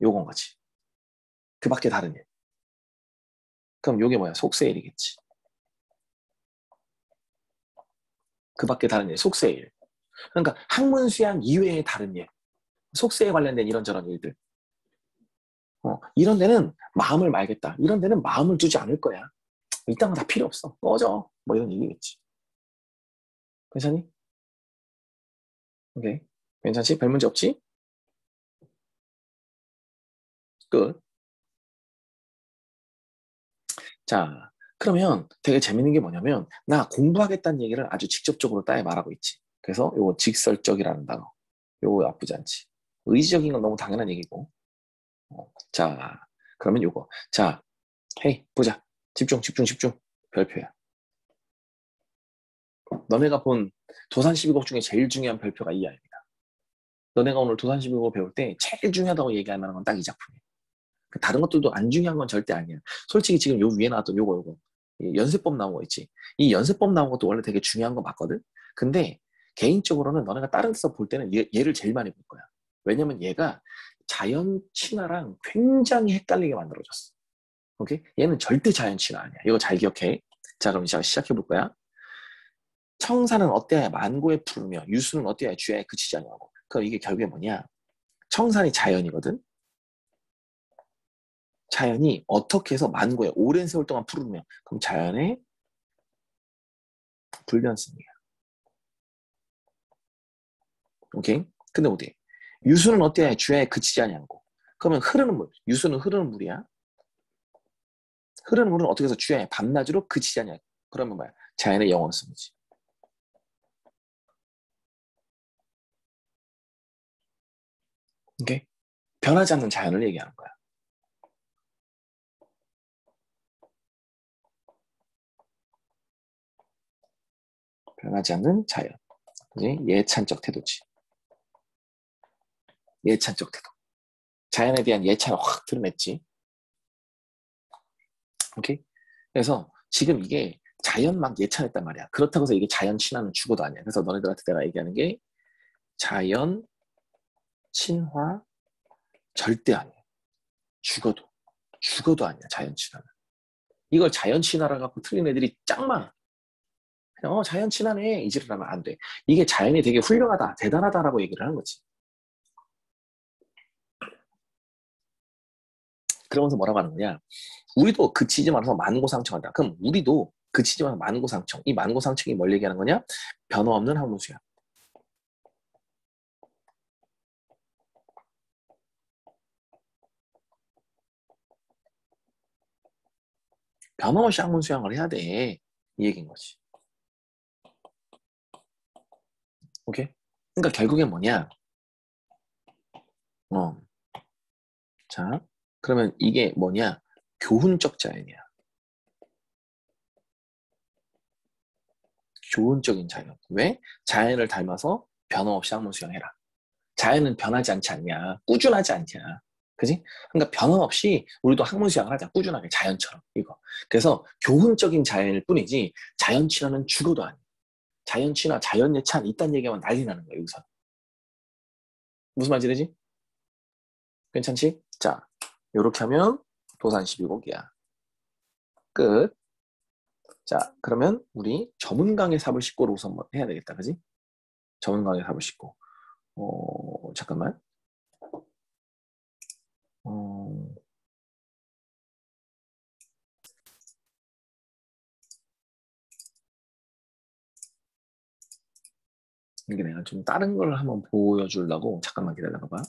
요건 거지. 그 밖에 다른 일. 그럼 요게 뭐야? 속세일이겠지. 그 밖에 다른 일, 속세일. 그러니까 학문수양 이외의 다른 일, 속세에 관련된 이런저런 일들. 이런 데는 마음을 말겠다. 이런 데는 마음을 두지 않을 거야. 이딴 거 다 필요 없어. 꺼져. 뭐 이런 얘기겠지. 괜찮니? 오케이. 괜찮지? 별 문제 없지? 끝. 자, 그러면 되게 재밌는 게 뭐냐면 나 공부하겠다는 얘기를 아주 직접적으로 따에 말하고 있지. 그래서 요거 직설적이라는 단어. 요거 나쁘지 않지. 의지적인 건 너무 당연한 얘기고. 자, 그러면 요거. 자, 헤이, 보자. 집중. 별표야. 너네가 본 도산 12곡 중에 제일 중요한 별표가 이 아입니다. 너네가 오늘 도산 12곡을 배울 때 제일 중요하다고 얘기할 만한 건 딱 이 작품이야. 다른 것들도 안 중요한 건 절대 아니야. 솔직히 지금 요 위에 나왔던 요거. 연세법 나온 거 있지. 이 연세법 나온 것도 원래 되게 중요한 거 맞거든? 근데 개인적으로는 너네가 다른 데서 볼 때는 얘를 제일 많이 볼 거야. 왜냐면 얘가 자연 친화랑 굉장히 헷갈리게 만들어졌어. 오케이? 얘는 절대 자연 친화 아니야. 이거 잘 기억해. 자, 그럼 이제 시작해 볼 거야. 청사는 어때야 만고에 푸르며 유수는 어때야 주야에 그치지 않냐고. 그럼 이게 결국에 뭐냐? 청산이 자연이거든. 자연이 어떻게 해서 만고에 오랜 세월 동안 푸르며 그럼 자연의 불변성이야. 오케이? 근데 어디? 유수는 어때야 주야에 그치지 않냐고. 그러면 흐르는 물, 유수는 흐르는 물이야. 흐르는 물은 어떻게 해서 주야에 밤낮으로 그치지 않냐. 그러면 뭐야? 자연의 영원성이지. 오케이? 변하지 않는 자연을 얘기하는 거야. 변하지 않는 자연. 그지? 예찬적 태도지. 예찬적 태도. 자연에 대한 예찬을 확 드러냈지. 오케이? 그래서 지금 이게 자연 막 예찬했단 말이야. 그렇다고 해서 이게 자연 친화는 죽어도 아니야. 그래서 너네들한테 내가 얘기하는 게 자연 친화 절대 아니야. 죽어도 아니야. 자연 친화는. 이걸 자연 친화라 갖고 틀린 애들이 짱 많아. 그냥 자연 친화네 이지를 하면 안 돼. 이게 자연이 되게 훌륭하다, 대단하다라고 얘기를 하는 거지. 그러면서 뭐라고 하는 거냐? 우리도 그치지 말아서 만고상청한다. 그럼 우리도 그치지 말아서 만고상청. 이 만고상청이 뭘 얘기하는 거냐? 변화없는 학문수야. 변함없이 학문 수양을 해야 돼. 이 얘기인 거지. 오케이? 그러니까 결국엔 뭐냐? 자, 그러면 이게 뭐냐? 교훈적 자연이야. 교훈적인 자연. 왜? 자연을 닮아서 변함없이 학문 수양해라. 자연은 변하지 않지 않냐? 꾸준하지 않냐? 그지? 그러니까 변함없이 우리도 학문 수양을 하자. 꾸준하게 자연처럼 이거. 그래서 교훈적인 자연일 뿐이지 자연 친화는 죽어도 아니야. 자연 친화, 자연 예찬 이딴 얘기하면 난리 나는 거야 여기서. 무슨 말인지 되지? 괜찮지? 자, 요렇게 하면 도산 12곡이야. 끝. 자, 그러면 우리 저문강의 삽을 싣고로 우선 뭐 해야 되겠다. 그지? 저문강의 삽을 싣고. 잠깐만. 이게 내가 좀 다른 걸 한번 보여주려고 잠깐만 기다려봐.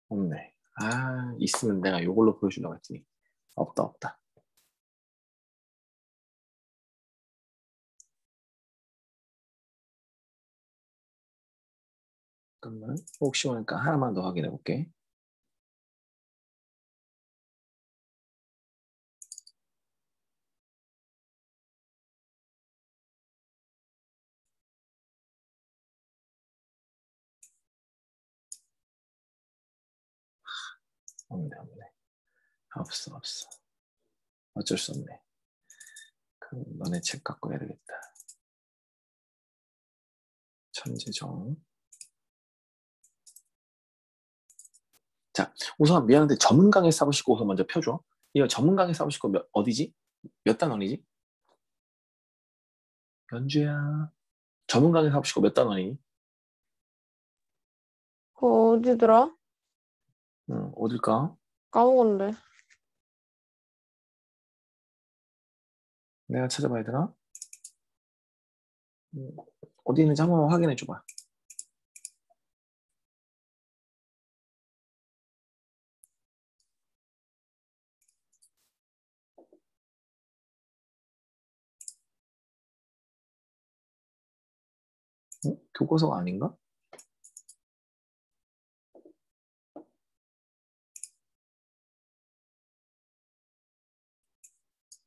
없네. 아, 있으면 내가 이걸로 보여주려고 했더니 없다. 잠깐만. 혹시 모르니까 하나만 더 확인해 볼게. 없네. 없어. 어쩔 수 없네. 그럼 너네 책 갖고 해야 되겠다. 천재정. 자, 우선 미안한데 전문강의 사부시고 우선 먼저 펴줘. 이거 전문강의 사부시고 어디지? 몇 단원이지? 연주야. 전문강의 사부시고 몇 단원이니? 어디더라? 어딜까? 까먹었는데. 내가 찾아봐야 되나? 어디 있는지 한번 확인해 줘봐. 교과서가 아닌가?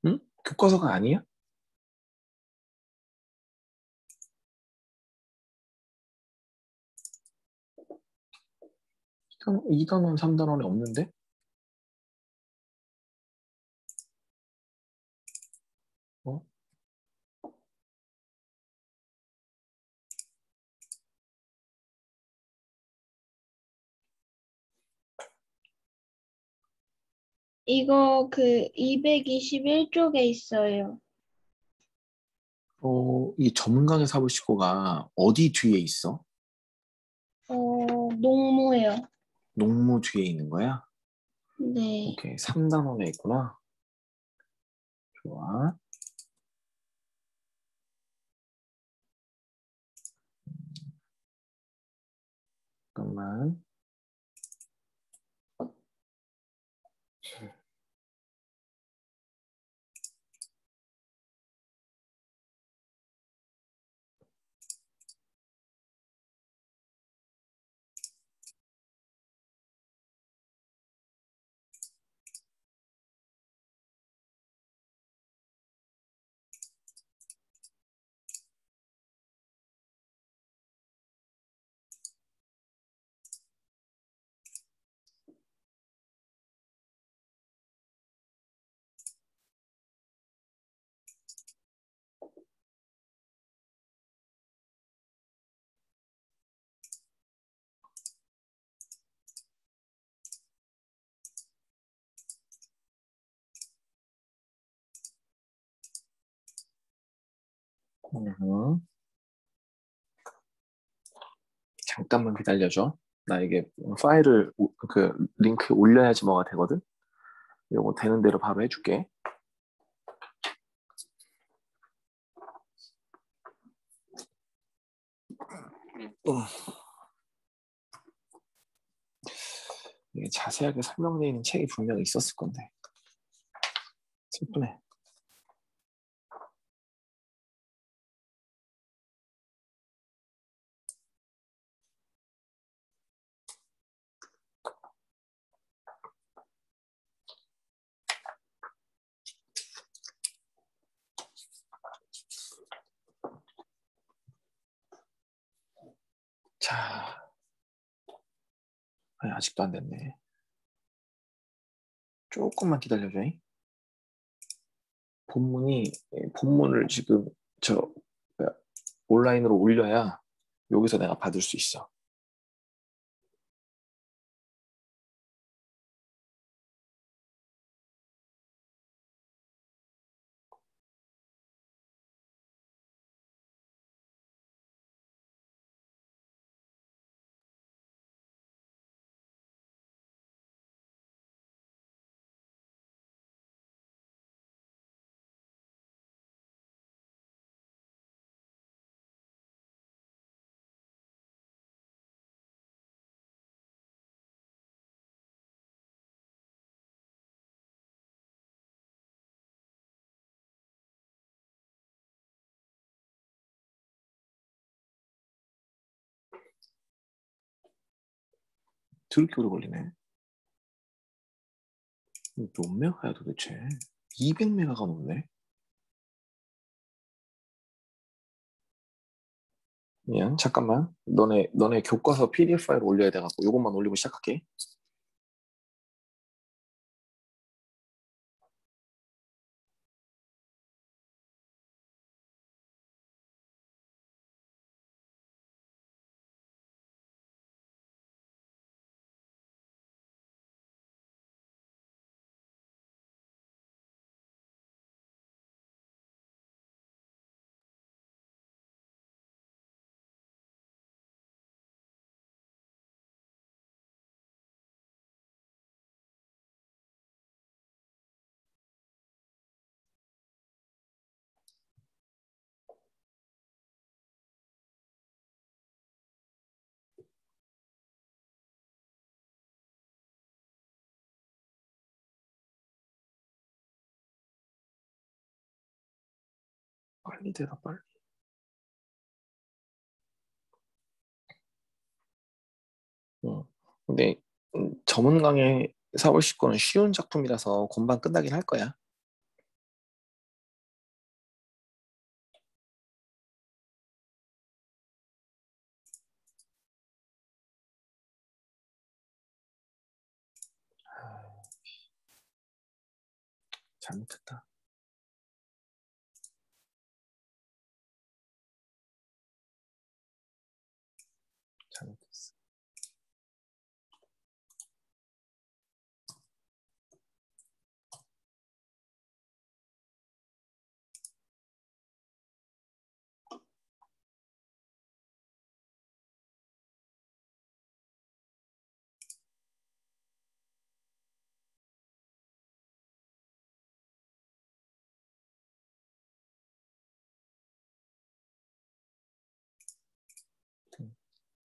응? 교과서가 아니야? 2단원, 3단원에 없는데? 어? 이거 그 221쪽에 있어요. 이 전문강의 사부시고가 어디 뒤에 있어? 농무요. 농무 뒤에 있는 거야? 네. 오케이, 3단원에 있구나. 좋아. 잠깐만. 잠깐만 기다려줘. 나 이게 파일을 그 링크에 올려야지 뭐가 되거든. 요거 되는 대로 바로 해줄게. 이게 자세하게 설명되어 있는 책이 분명히 있었을 건데. 슬프네. 자, 아니, 아직도 안 됐네. 조금만 기다려줘. 본문을 지금 뭐야, 온라인으로 올려야 여기서 내가 받을 수 있어. 드럽게 오래 걸리네. 몇 메가야 도대체? 200메가가 넘네. 미안, 잠깐만. 너네 교과서 PDF 파일 올려야 돼갖고 이것만 올리고 시작할게. 빨리 대라, 빨리. 근데 전문 강의 사보실 거는 쉬운 작품이라서 금방 끝나긴 할 거야. 잘못했다. 잘못했어.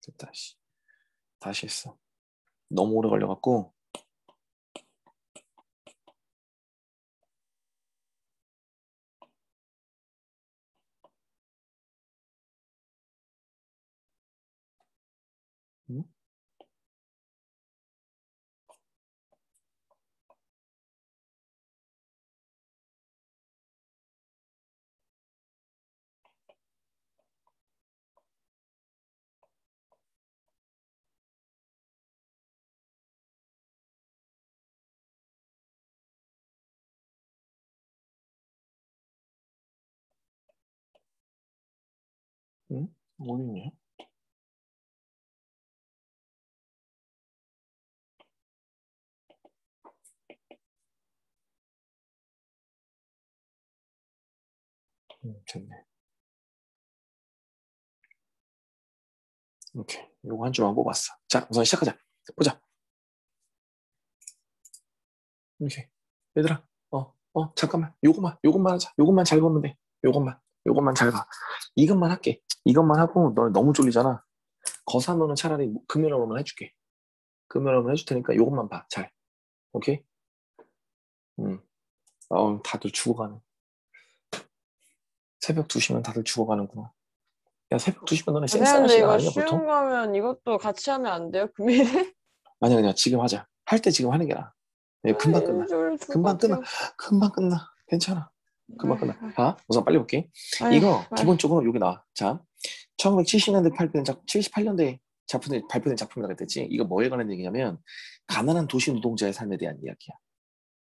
됐다, 씨. 다시 했어. 너무 오래 걸려갖고. 응? 응? 어딨냐? 됐네. 오케이. 요거 한 줄만 뽑았어. 자, 우선 시작하자. 보자. 오케이. 얘들아, 잠깐만. 요것만 하자. 요것만 잘 보면 돼. 요것만 잘 봐. 이것만 할게. 이것만 하고, 너 너무 졸리잖아. 거3으로는 차라리 금요일로만 해줄게. 금요일로만 해줄 테니까 요것만 봐. 잘. 오케이? 다들 죽어가네. 새벽 2시면 다들 죽어가는구나. 야, 새벽 2시면 너네 쌩쌩한 근데 시간 이거 아니야, 쉬운 보통? 거면 이것도 같이 하면 안 돼요? 금일에? 아니야, 그냥 지금 하자. 할 때 지금 하는 게 나아. 네, 금방 끝나. 줄 금방 끝나. 같아요. 금방 끝나. 괜찮아. 금방 끝나. 봐, 우선 빨리 볼게. 아휴, 이거 아휴. 기본적으로 여기 나와. 자, 1970년대 78년대 발표된 작품이라고 했지. 이거 뭐에 관한 얘기냐면 가난한 도시 노동자의 삶에 대한 이야기야.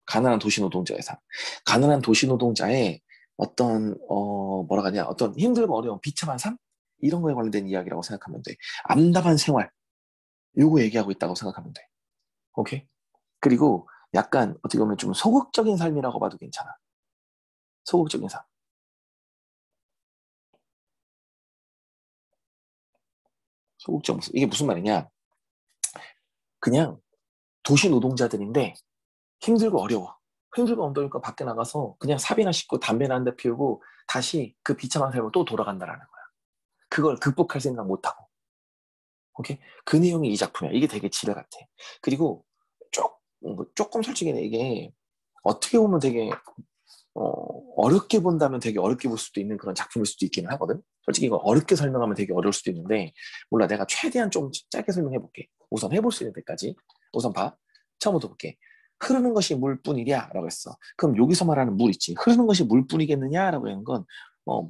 가난한 도시 노동자의 삶. 가난한 도시 노동자의 어떤 뭐라 하냐, 어떤 힘들고 어려운 비참한 삶 이런 거에 관련된 이야기라고 생각하면 돼. 암담한 생활 요거 얘기하고 있다고 생각하면 돼. 오케이? 그리고 약간 어떻게 보면 좀 소극적인 삶이라고 봐도 괜찮아. 소극적인 삶. 소극적 모습. 이게 무슨 말이냐? 그냥 도시 노동자들인데 힘들고 어려워. 힘들고 어려우니까 밖에 나가서 그냥 삽이나 씻고 담배나 한 대 피우고 다시 그 비참한 삶으로 또 돌아간다라는 거야. 그걸 극복할 생각 못하고. 오케이? 그 내용이 이 작품이야. 이게 되게 지뢰 같아. 그리고 조금 솔직히 이게 어떻게 보면 되게 어렵게 본다면 되게 어렵게 볼 수도 있는 그런 작품일 수도 있기는 하거든. 솔직히 이거 어렵게 설명하면 되게 어려울 수도 있는데 몰라 내가 최대한 좀 짧게 설명해 볼게. 우선 해볼 수 있는 데까지. 우선 봐. 처음부터 볼게. 흐르는 것이 물뿐이랴 라고 했어. 그럼 여기서 말하는 물 있지. 흐르는 것이 물뿐이겠느냐 라고 하는 건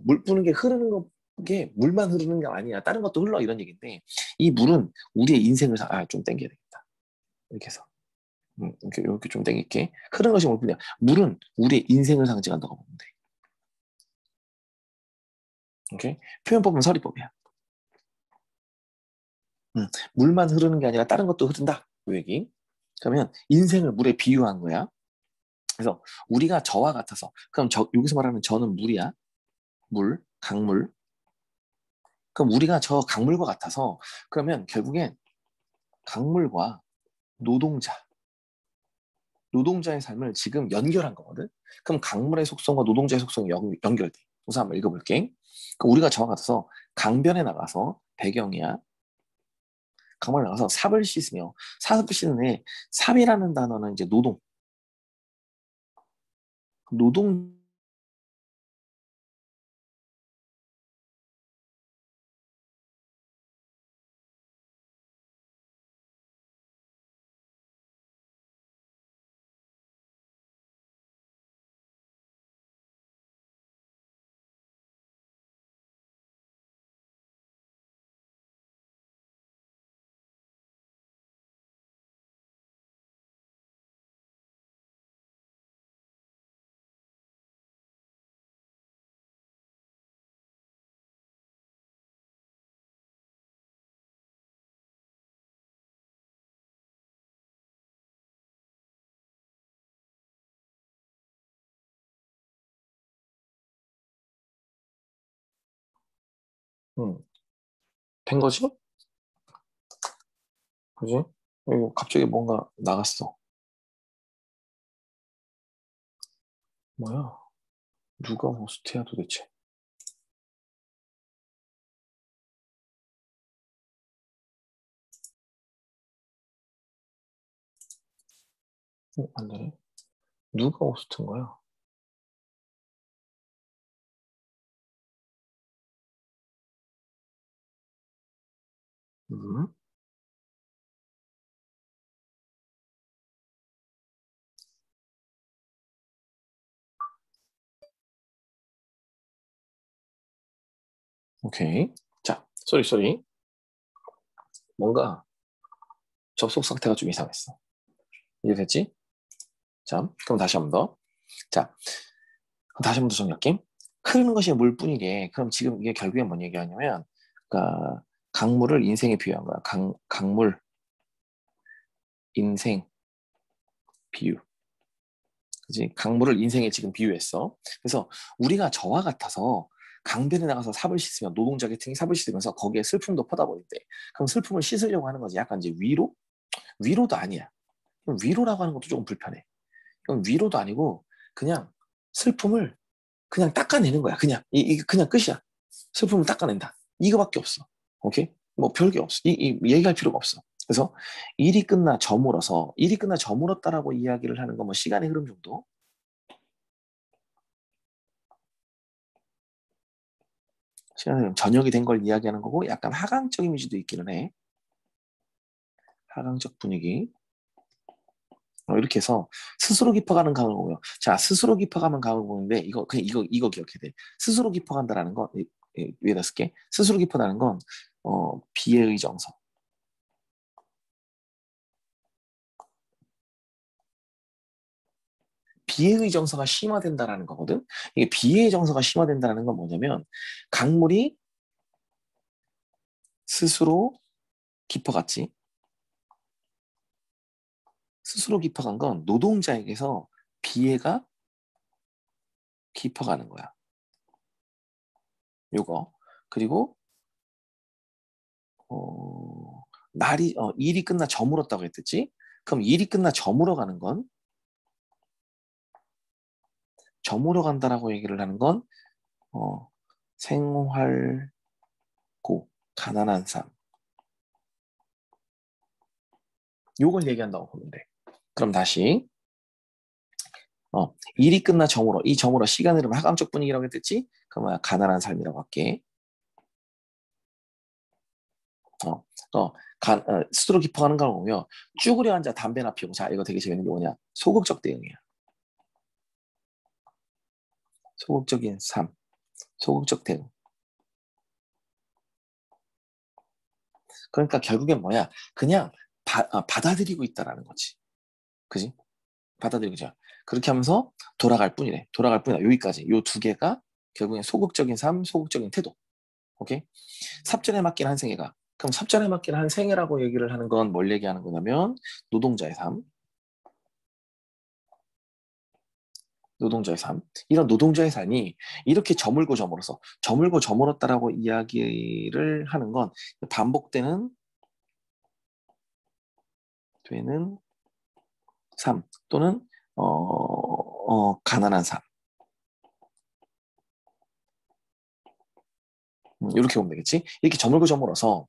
물 뿌는 게 흐르는 게 물만 흐르는 게 아니야. 다른 것도 흘러 이런 얘기인데 이 물은 우리의 인생을 좀 땡겨야 되겠다. 이렇게 해서. 이렇게 좀 땡길게. 흐르는 것이 물뿐이야. 물은 우리의 인생을 상징한다고 보면 돼. 오케이? 표현법은 서리법이야. 물만 흐르는 게 아니라 다른 것도 흐른다. 그 얘기. 그러면 인생을 물에 비유한 거야. 그래서 우리가 저와 같아서 그럼 여기서 말하는 저는 물이야. 물, 강물. 그럼 우리가 저 강물과 같아서 그러면 결국엔 강물과 노동자, 노동자의 삶을 지금 연결한 거거든. 그럼 강물의 속성과 노동자의 속성이 연결돼. 우선 한번 읽어볼게. 우리가 저와 같아서 강변에 나가서 배경이야. 강변에 나가서 삽을 씻으며 삽을 씻는 애 삽이라는 단어는 이제 노동 된 거지? 그지? 이거 갑자기 뭔가 나갔어. 뭐야? 누가 호스트야 도대체? 안 되네. 누가 호스트인 거야? 음? 오케이. 자, 쏘리. 뭔가 접속 상태가 좀 이상했어. 이해됐지? 자, 그럼 다시 한 번 더. 자, 다시 한 번 더 정리할게. 흐르는 것이 물뿐이게. 그럼 지금 이게 결국에 뭔 얘기하냐면, 그러니까 강물을 인생에 비유한 거야. 강물, 인생, 비유. 그지? 강물을 인생에 지금 비유했어. 그래서 우리가 저와 같아서 강변에 나가서 삽을 씻으면 노동자 계층이 삽을 씻으면서 거기에 슬픔도 퍼다 버린대. 그럼 슬픔을 씻으려고 하는 거지. 약간 이제 위로? 위로도 아니야. 위로라고 하는 것도 조금 불편해. 이건 위로도 아니고 그냥 슬픔을 그냥 닦아내는 거야. 그냥 이게 그냥 끝이야. 슬픔을 닦아낸다. 이거밖에 없어. 오케이? 뭐 별게 없어. 얘기할 필요가 없어. 그래서 일이 끝나 저물었다라고 이야기를 하는 건 뭐 시간의 흐름 정도. 시간의 흐름, 저녁이 된 걸 이야기하는 거고 약간 하강적 이미지도 있기는 해. 하강적 분위기. 이렇게 해서 스스로 깊어가는 강을 보고요. 자, 스스로 깊어가면 강을 보는데 이거 그냥 이거 기억해야 돼. 스스로 깊어간다라는 건 위에다 쓸게. 스스로 깊어가는 건 비애의 정서. 비애의 정서가 심화된다라는 거거든. 이게 비애의 정서가 심화된다는 건 뭐냐면 강물이 스스로 깊어갔지. 스스로 깊어간 건 노동자에게서 비애가 깊어가는 거야. 요거. 그리고 일이 끝나 저물었다고 했듯이. 그럼 일이 끝나 저물어가는 건 저물어 간다라고 얘기를 하는 건 생활고 가난한 삶. 요걸 얘기한다고 보면 돼. 그럼 다시 일이 끝나 저물어. 이 저물어 시간 흐름 하강적 분위기라고 했듯이 그러면 가난한 삶이라고 할게. 스스로 깊어가는 걸 보면 쭈그려 앉아 담배나 피우고. 자, 이거 되게 재밌는 게 뭐냐? 소극적 대응이야. 소극적인 삶. 소극적 대응. 그러니까 결국엔 뭐야? 그냥 받아들이고 있다라는 거지. 그지? 받아들이고 있죠. 그렇게 하면서 돌아갈 뿐이래. 돌아갈 뿐이다. 여기까지. 요 두 개가 결국엔 소극적인 삶, 소극적인 태도. 오케이? 삽전에 맡긴 한 생애가. 그럼 삽전에 맡긴 한 생애라고 얘기를 하는 건 뭘 얘기하는 거냐면 노동자의 삶. 노동자의 삶. 이런 노동자의 삶이 이렇게 저물고 저물었다라고 이야기를 하는 건 반복되는 되는 삶 또는 가난한 삶. 이렇게 보면 되겠지. 이렇게 저물고 저물어서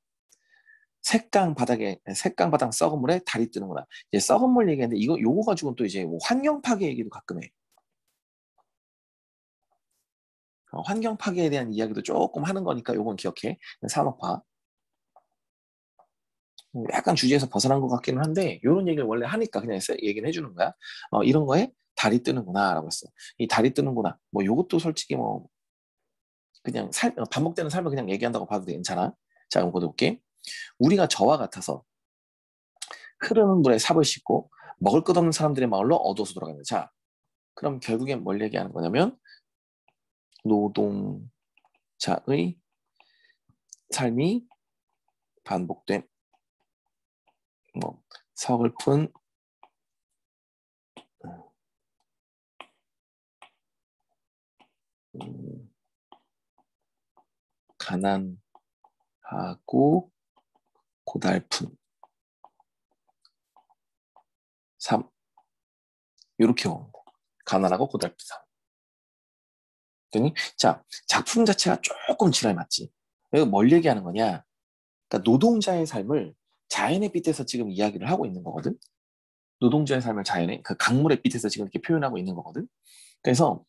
색강 바닥 썩은 물에 달이 뜨는구나. 이제 썩은 물 얘기하는데 요거 가지고는 또 이제 뭐 환경 파괴 얘기도 가끔 해. 환경 파괴에 대한 이야기도 조금 하는 거니까 요건 기억해. 산업화. 약간 주제에서 벗어난 것 같기는 한데 이런 얘기를 원래 하니까 그냥 얘기를 해주는 거야. 이런 거에 달이 뜨는구나 라고 했어. 이 달이 뜨는구나. 뭐 요것도 솔직히 뭐 그냥 반복되는 삶을 그냥 얘기한다고 봐도 괜찮아. 자, 그럼 볼게. 우리가 저와 같아서 흐르는 물에 삽을 싣고 먹을 것 없는 사람들의 마을로 어두워서 돌아가는. 자, 그럼 결국엔 뭘 얘기하는 거냐면 노동자의 삶이 반복된 뭐 서글픈 음, 가난하고 고달픈 삶. 이렇게 옵니다. 가난하고 고달픈 삶. 자, 작품 자체가 조금 지랄 맞지. 이거 뭘 얘기하는 거냐? 그러니까 노동자의 삶을 자연의 빛에서 지금 이야기를 하고 있는 거거든. 노동자의 삶을 자연의 그 강물의 빛에서 지금 이렇게 표현하고 있는 거거든. 그래서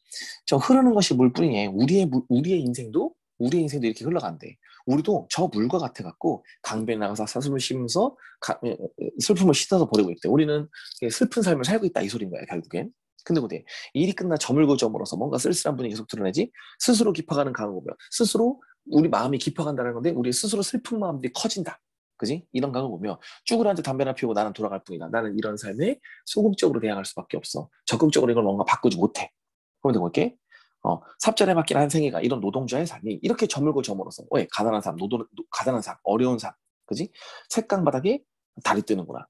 저 흐르는 것이 물뿐이에 우리의 인생도 이렇게 흘러간대. 우리도 저 물과 같아 갖고 강변에 나가서 사슴을 심으면서 슬픔을 씻어서 버리고 있대. 우리는 슬픈 삶을 살고 있다 이 소린 거야 결국엔. 근데 뭐래? 일이 끝나 저물고 저물어서 뭔가 쓸쓸한 분위기 계속 드러내지. 스스로 깊어가는 강을 보면 스스로 우리 마음이 깊어간다는 건데 우리 스스로 슬픈 마음들이 커진다. 그지? 이런 강을 보며 쭈그려앉아 담배나 피우고 나는 돌아갈 뿐이다. 나는 이런 삶에 소극적으로 대항할 수밖에 없어. 적극적으로 이걸 뭔가 바꾸지 못해. 그런데 볼게. 삽질에 맡긴 한 생애가 이런 노동자의 삶이 이렇게 저물고 저물어서 왜 가난한 삶, 가난한 삶, 어려운 삶, 그지? 색강 바닥에 달이 뜨는구나.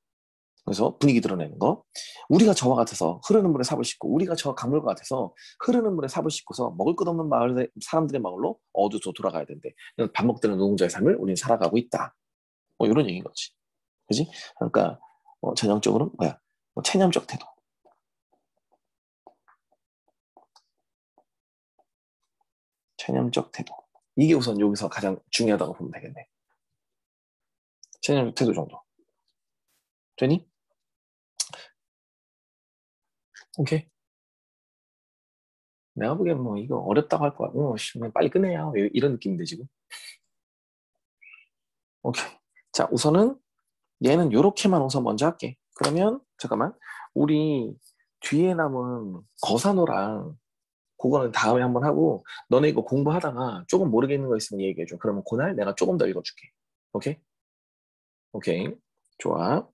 그래서 분위기 드러내는 거. 우리가 저와 같아서 흐르는 물에 삽을 싣고 우리가 저 강물과 같아서 흐르는 물에 삽을 싣고서 먹을 것 없는 마을의 사람들의 마을로 어두서 돌아가야 된대. 밥 먹드는 노동자의 삶을 우리는 살아가고 있다. 뭐 이런 얘기인 거지. 그지? 그러니까 전형적으로 뭐야? 체념적 태도. 체념적 태도. 이게 우선 여기서 가장 중요하다고 보면 되겠네. 체념적 태도 정도. 되니? 오케이. 내가 보기엔 뭐 이거 어렵다고 할 거야. 빨리 끝내야. 이런 느낌인데 지금. 오케이. 자, 우선은 얘는 요렇게만 우선 먼저 할게. 그러면 잠깐만. 우리 뒤에 남은 거사노랑 그거는 다음에 한번 하고 너네 이거 공부하다가 조금 모르겠는 거 있으면 얘기해줘. 그러면 그날 내가 조금 더 읽어줄게. 오케이? 오케이. 좋아.